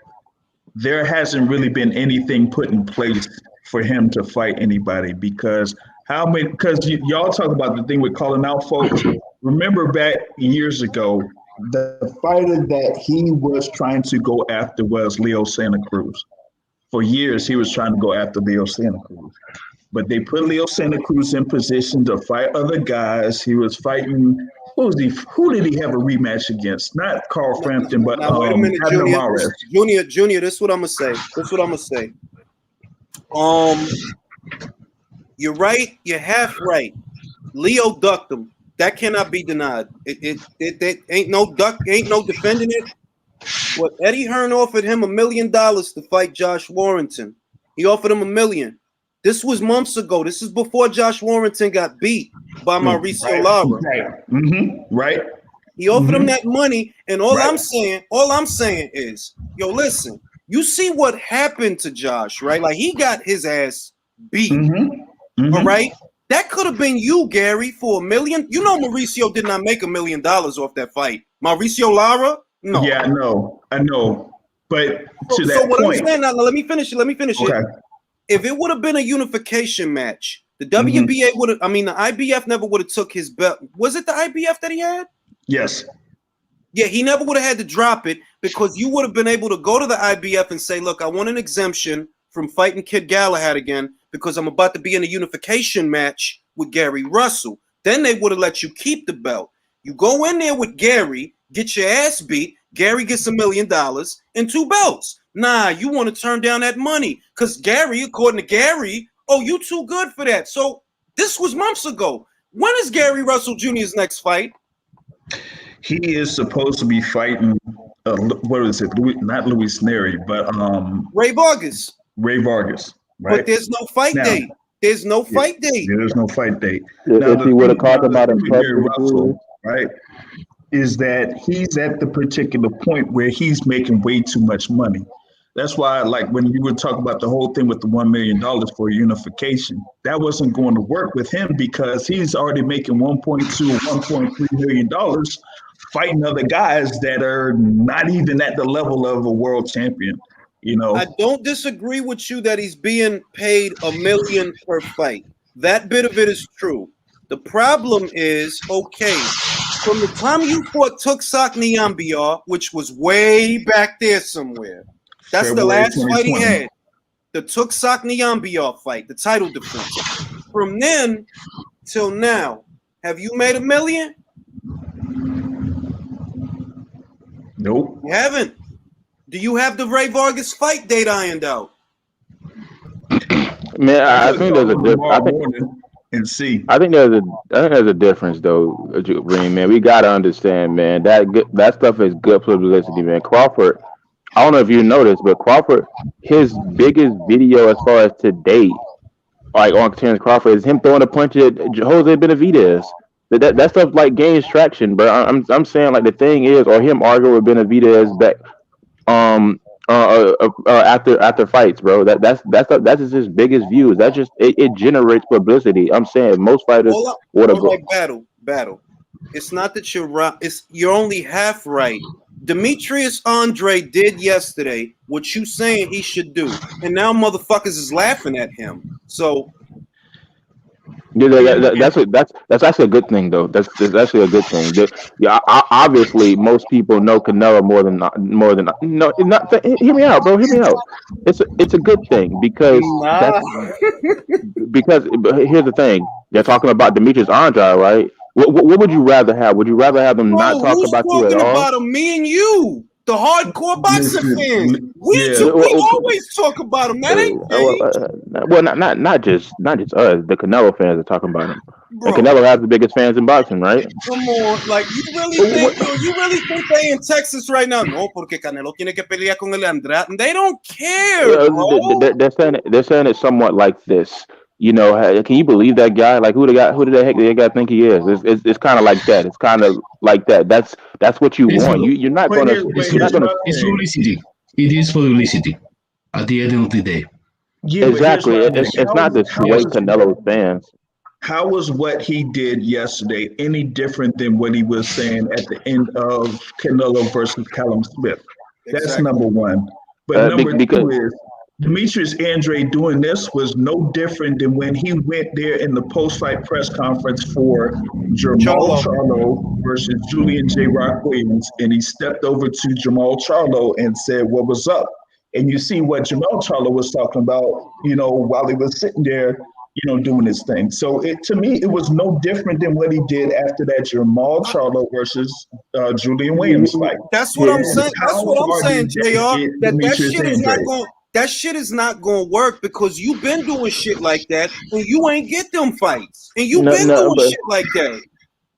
there hasn't really been anything put in place for him to fight anybody, because y'all talk about the thing with calling out folks. Remember back years ago the fighter that he was trying to go after was Leo Santa Cruz. For years, he was trying to go after Leo Santa Cruz. But they put Leo Santa Cruz in position to fight other guys. He was fighting. Who did he have a rematch against? Not Carl Frampton, but Now, wait a minute, Abner Junior. Mares. Junior, this is what I'm gonna say. You're right. You're half right. Leo ducked him. That cannot be denied. It ain't no defending it. But Eddie Hearn offered him $1 million to fight Josh Warrington. He offered him $1 million. This was months ago. This is before Josh Warrington got beat by Mauricio Lara. Right. Mm-hmm. Right. He offered him that money, and all I'm saying is, yo, listen, you see what happened to Josh, right? Like he got his ass beat. All right. That could have been you, Gary, for $1 million. You know, Mauricio did not make $1 million off that fight. Mauricio Lara, no. Yeah, I know. But to that what point, I'm saying now, let me finish it. okay. If it would have been a unification match, the WBA would have. I mean, the IBF never would have took his belt. Was it the IBF that he had? Yes. Yeah, he never would have had to drop it because you would have been able to go to the IBF and say, "Look, I want an exemption from fighting Kid Galahad again because I'm about to be in a unification match with Gary Russell." Then they would have let you keep the belt. You go in there with Gary, get your ass beat. Gary gets $1 million and 2 belts. Nah, you want to turn down that money because Gary, according to Gary, oh, you too good for that. So this was months ago. When is Gary Russell Jr.'s next fight? He is supposed to be fighting. What is it? Not Luis Neri, but Ray Vargas. Ray Vargas. Right. But there's no fight date. There's no fight date. There's no fight date. If he would have talked about him, Russell, right? Is that he's at the particular point where he's making way too much money. That's why, like, when you were talking about the whole thing with the $1 million for unification, that wasn't going to work with him because he's already making $1.2 or $1.3 million fighting other guys that are not even at the level of a world champion. You know, I don't disagree with you that he's being paid $1 million per fight. That bit of it is true. The problem is, okay, from the time you fought Tuksak Niambiar, which was way back there somewhere, that's February the last fight he 2020. had. The Tuksak Niambiar fight, the title defense. From then till now, have you made $1 million? Nope. You haven't. Do you have the Ray Vargas fight date ironed out? Man, I think there's a difference. And see. I think there's a difference though, Reem, man. We gotta understand, man. That stuff is good publicity, man. Crawford, I don't know if you noticed, but Crawford, his biggest video as far as to date, like on Terrence Crawford, is him throwing a punch at Jose Benavidez. That stuff like gains traction, but I'm saying like the thing is, or him arguing with Benavidez back, after fights, bro. That's his biggest views. That just it generates publicity. I'm saying most fighters would have like battle. It's not that you're right. You're only half right. Demetrius Andrade did yesterday what you saying he should do, and now motherfuckers is laughing at him. So that's actually a good thing though. That's actually a good thing. Obviously most people know Canelo more than hear me out, bro. Hear me out. It's a good thing because here's the thing. They're talking about Demetrius Andrade, right? What would you rather have? Would you rather have them not talk about you at all? About him, me and you, the hardcore boxing fans. We always talk about him. That ain't well, not just us. The Canelo fans are talking about him. Bro. And Canelo has the biggest fans in boxing, right? Come on, like you really think they in Texas right now? No, porque Canelo tiene que pelear con el Andrade. They don't care. They're saying it somewhat like this. You know, can you believe that guy? Like, who the heck do that guy think he is? It's kind of like that. It's kind of like that. That's what you want. You're not gonna. It's publicity. It is publicity. At the end of the day. Yeah, exactly. It's not the way Canelo fans. How was what he did yesterday any different than what he was saying at the end of Canelo versus Callum Smith? That's number one. But number two is Demetrius Andrade doing this was no different than when he went there in the post-fight press conference for Jamal Charlo. Charlo versus Julian J. Rock Williams, and he stepped over to Jamal Charlo and said, "What was up?" And you see what Jamal Charlo was talking about, while he was sitting there, doing his thing. So to me, it was no different than what he did after that Jamal Charlo versus Julian Williams fight. That's what I'm saying. That's How what I'm far saying, did Jr. get That Demetrius shit is not Andrade? going. That shit is not going to work because you've been doing shit like that and you ain't get them fights and you've been doing shit like that.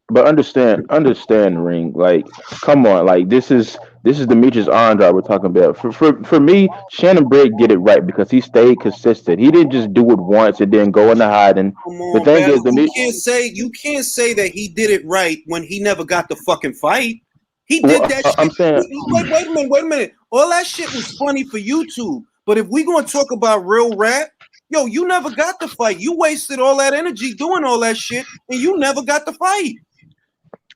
But understand, Ring. Like, come on, like this is Demetrius Andrade we're talking about. For me, Shannon Briggs did it right because he stayed consistent. He didn't just do it once and then go into hiding. Come The on, thing man. is, You can't say that he did it right when he never got the fucking fight. He did that shit. I'm saying, Wait a minute. All that shit was funny for YouTube. But if we gonna talk about real rap, yo, you never got the fight. You wasted all that energy doing all that shit, and you never got the fight.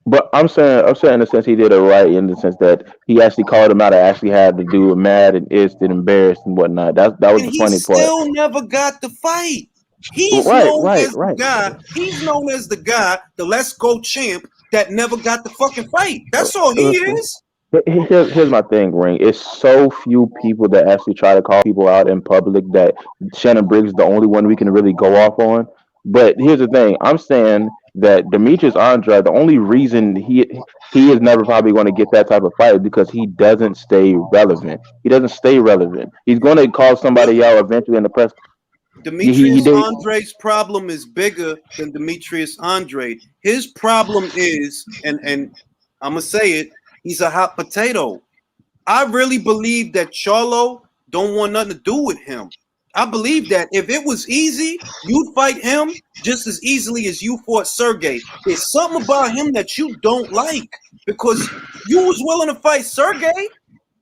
but I'm saying in the sense he did it right in the sense that he actually called him out. I actually had to do it mad and itched and embarrassed and whatnot. That was And the he funny part. still never got the fight. He's Right. the guy. He's known as the guy, the Let's Go champ that never got the fucking fight. That's all he is. Here's my thing, Ring. It's so few people that actually try to call people out in public that Shannon Briggs is the only one we can really go off on. But here's the thing. I'm saying that Demetrius Andrade, the only reason he is never probably going to get that type of fight is because he doesn't stay relevant. He doesn't stay relevant. He's going to call somebody out eventually in the press. Demetrius Andrade's problem is bigger than Demetrius Andrade. His problem is, and I'm going to say it, he's a hot potato. I really believe that Charlo don't want nothing to do with him. I believe that if it was easy, you'd fight him just as easily as you fought Sergey. There's something about him that you don't like because you was willing to fight Sergey.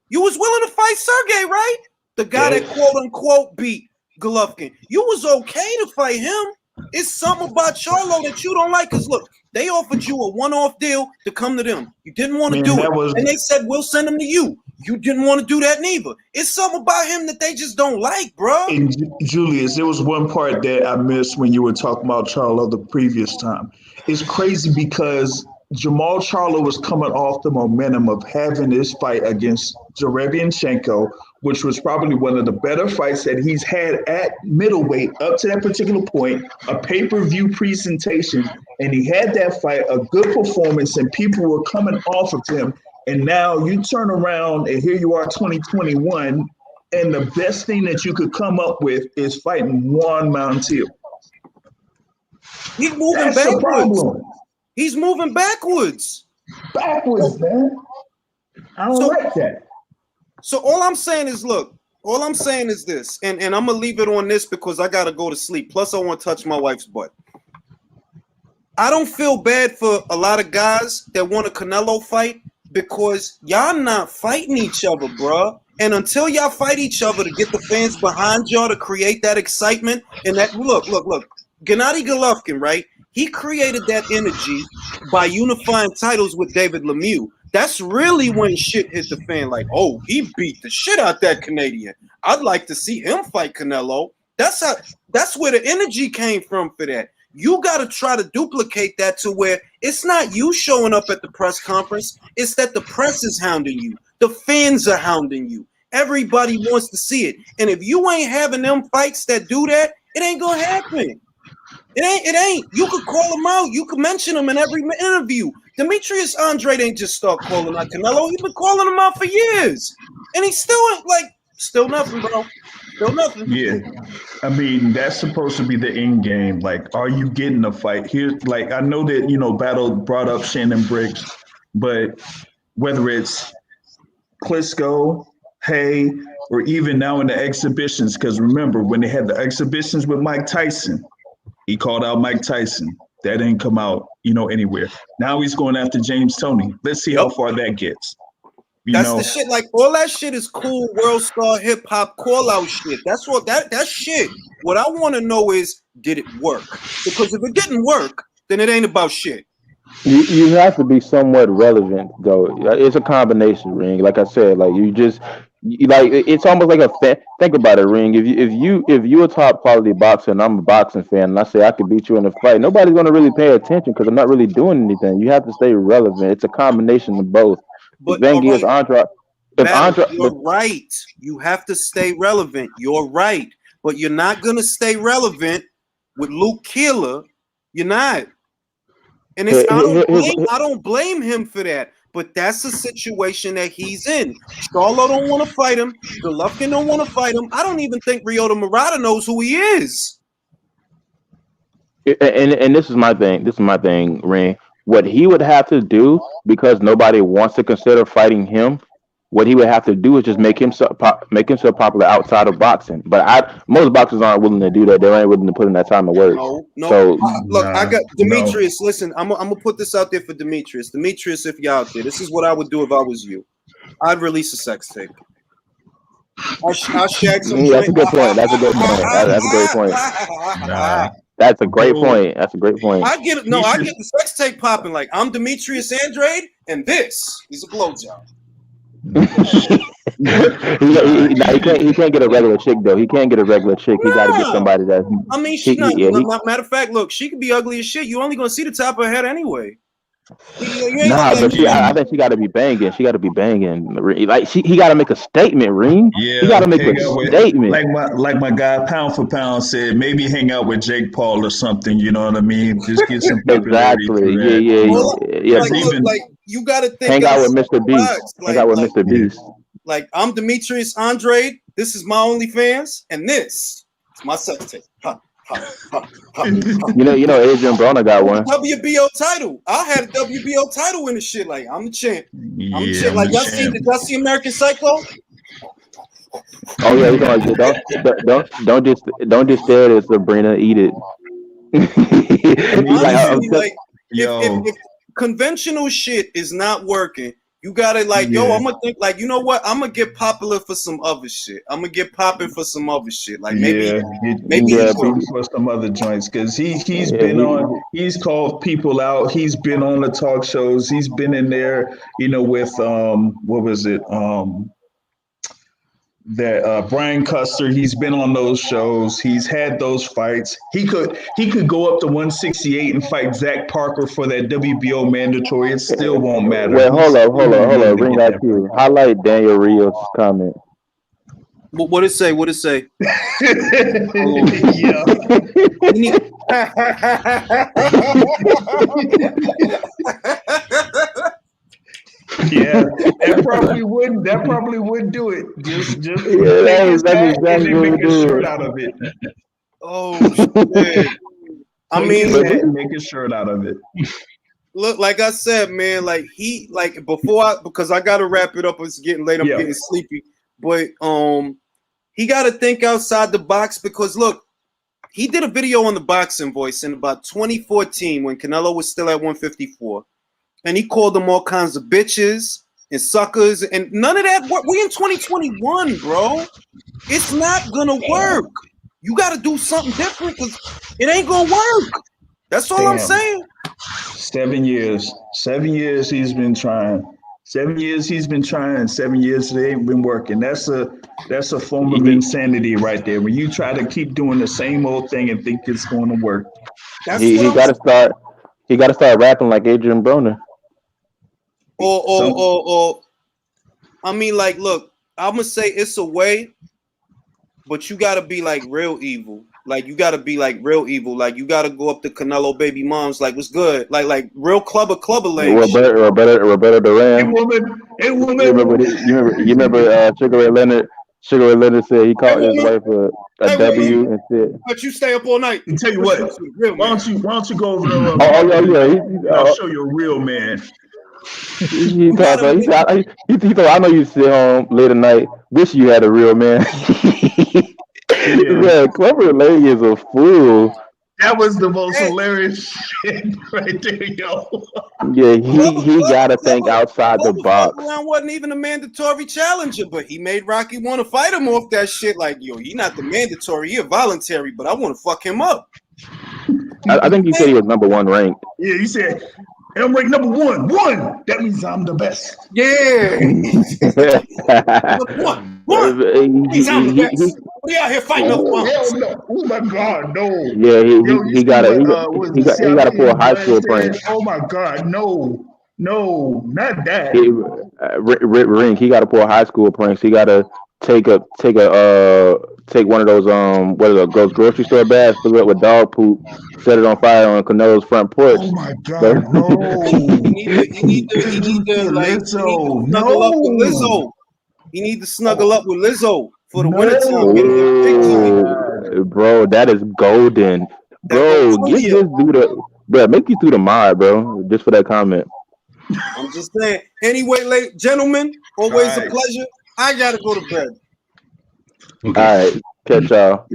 You was willing to fight Sergey, right? The guy that quote unquote beat Golovkin. You was okay to fight him. It's something about Charlo that you don't like. Because look, they offered you a one-off deal to come to them. You didn't want to do it. And they said, we'll send them to you. You didn't want to do that neither. It's something about him that they just don't like, bro. And Julius, there was one part that I missed when you were talking about Charlo the previous time. It's crazy because Jamal Charlo was coming off the momentum of having this fight against Derevianchenko, which was probably one of the better fights that he's had at middleweight up to that particular point, a pay-per-view presentation, and he had that fight, a good performance, and people were coming off of him. And now you turn around and here you are 2021, and the best thing that you could come up with is fighting Juan Montiel. He's moving backwards. He's moving backwards. Backwards, man. I don't like that. So all I'm saying is, look, all I'm saying is this, and I'm going to leave it on this because I got to go to sleep. Plus, I want to touch my wife's butt. I don't feel bad for a lot of guys that want a Canelo fight because y'all not fighting each other, bruh. And until y'all fight each other to get the fans behind y'all to create that excitement and that, look, Gennady Golovkin, right? He created that energy by unifying titles with David Lemieux. That's really when shit hit the fan. Like, oh, he beat the shit out that Canadian. I'd like to see him fight Canelo. That's where the energy came from for that. You got to try to duplicate that to where it's not you showing up at the press conference. It's that the press is hounding you. The fans are hounding you. Everybody wants to see it. And if you ain't having them fights that do that, it ain't going to happen. It ain't. You could call him out. You could mention him in every interview. Demetrius Andrade ain't just start calling out Canelo. He's been calling him out for years. And he's still nothing, bro. Still nothing. Yeah. I mean, that's supposed to be the end game. Like, are you getting a fight? Here's like, I know that, Battle brought up Shannon Briggs, but whether it's Klitschko, Hay, or even now in the exhibitions, because remember, when they had the exhibitions with Mike Tyson, he called out Mike Tyson. That didn't come out, anywhere. Now he's going after James Toney. Let's see how far that gets. That's the shit. Like, all that shit is cool world star hip hop call out shit. That's what that shit. What I want to know is, did it work? Because if it didn't work, then it ain't about shit. You have to be somewhat relevant, though. It's a combination, Ring. Like I said, like you Like it's almost like a fan. Think about it, Ring. If you a top quality boxer and I'm a boxing fan, and I say I could beat you in a fight, nobody's gonna really pay attention because I'm not really doing anything. You have to stay relevant. It's a combination of both. The But all thing is, right, If Battle, Andra, you're right. You have to stay relevant. You're right. But you're not gonna stay relevant with Luke Keeler. You're not. And it's I don't blame him for that. But that's the situation that he's in. Charlo don't want to fight him. Golovkin don't want to fight him. I don't even think Ryota Murata knows who he is. and this is my thing. This is my thing, Ring. What he would have to do, because nobody wants to consider fighting him, what he would have to do is just make himself popular outside of boxing. But most boxers aren't willing to do that. They ain't willing to put in that time and work. No. So Look, I got Demetrius. Listen, I'm gonna put this out there for Demetrius. Demetrius, if you're out there, this is what I would do if I was you. I'd release a sex tape. I shag some. that's a good point. That's a good point. That's a great point. Nah. That's a great point. That's a great point. I get it. No, I get the sex tape popping. Like I'm Demetrius Andrade, and this is a blowjob. he can't get a regular chick though. He can't get a regular chick. He got to get somebody that. I mean, matter of fact, look, she could be ugly as shit. You only gonna see the top of her head anyway. Nah, but I think she got to be banging. She got to be banging. Like he got to make a statement, Reem. Yeah, he got to make a statement. Like my guy, pound for pound said, maybe hang out with Jake Paul or something. You know what I mean? Just get some popularity. Exactly. Yeah. Like you got to think. Hang out with Mr. Beast. Hang out with Mr. Beast. Like I'm Demetrius Andrade. This is my OnlyFans, and this is my sex tape. You know, Adrian Broner got one. WBO title. I had a WBO title in the shit. Like I'm the champ. I'm the champ. Like y'all see American Psycho? Oh yeah, don't just stare at it, Sabrina. Eat it. Honestly, if conventional shit is not working, you gotta I'm gonna think I'm gonna get popular for some other shit. I'm gonna get popping for some other shit. Like maybe for some other joints, because he's called people out. He's been on the talk shows. He's been in there, with what was it? Brian Custer. He's been on those shows. He's had those fights. He could go up to 168 and fight Zach Parker for that WBO mandatory. It still won't matter. Wait, hold on. Bring that to you. Highlight Daniel Rios' comment. What it say? Yeah, that probably wouldn't do it. Just make a shirt out of it. Oh shit. I mean, make a shirt out of it. Look, like I said, man, because I gotta wrap it up. It's getting late. I'm getting sleepy. But he gotta think outside the box, because look, he did a video on the Boxing Voice in about 2014 when Canelo was still at 154. And he called them all kinds of bitches and suckers, and none of that. We in 2021, bro. It's not gonna work. You got to do something different, because it ain't gonna work. That's all I'm saying. 7 years. 7 years he's been trying. 7 years he's been trying. 7 years they ain't been working. That's a form of insanity right there. When you try to keep doing the same old thing and think it's going to work. He got to start. He got to start rapping like Adrian Broner. Or I mean, like, look, I'm gonna say it's a way, but you gotta be like real evil. Like you gotta be like real evil. Like you gotta go up to Canelo baby moms. Like what's good? Like real clubber lane. Roberto Duran. Hey woman. You remember Sugar Ray Leonard? Sugar Ray Leonard said he called his wife a W and said, "But you stay up all night." And tell you what, why don't you go over there? I'll show you a real man. He thought, I know you sit home late at night, wish you had a real man. Yeah, Clever Lady is a fool. That was the most hilarious shit right there, yo. Yeah, he gotta think outside the box. Brown wasn't even a mandatory challenger, but he made Rocky want to fight him off that shit. Like, yo, he not the mandatory, he a voluntary, but I want to fuck him up. I think he said he was number one ranked. Yeah, he said And I'm ranked number one. One. That means I'm the best. Yeah. One. Means I'm the best. We out here fighting up Oh, hell bumps. no. Oh my God, no. Yeah, Yo, you he see got what he was he the got he got to pull a CIP high Brian school said? prank. Oh my God, no, not that. Ring. He got to pull a high school pranks. He got to take one of those what are those grocery store bags, fill it up with dog poop, set it on fire on Canelo's front porch. Oh my God, no. He need to snuggle up with Lizzo. He need to snuggle up with Lizzo for the wintertime. Get him that big joint. Oh, bro, that is golden, bro. Get this dude bro. Make you through the mud, bro, just for that comment. I'm just saying. Anyway, gentlemen, always a pleasure. I gotta go to bed. All right, catch y'all.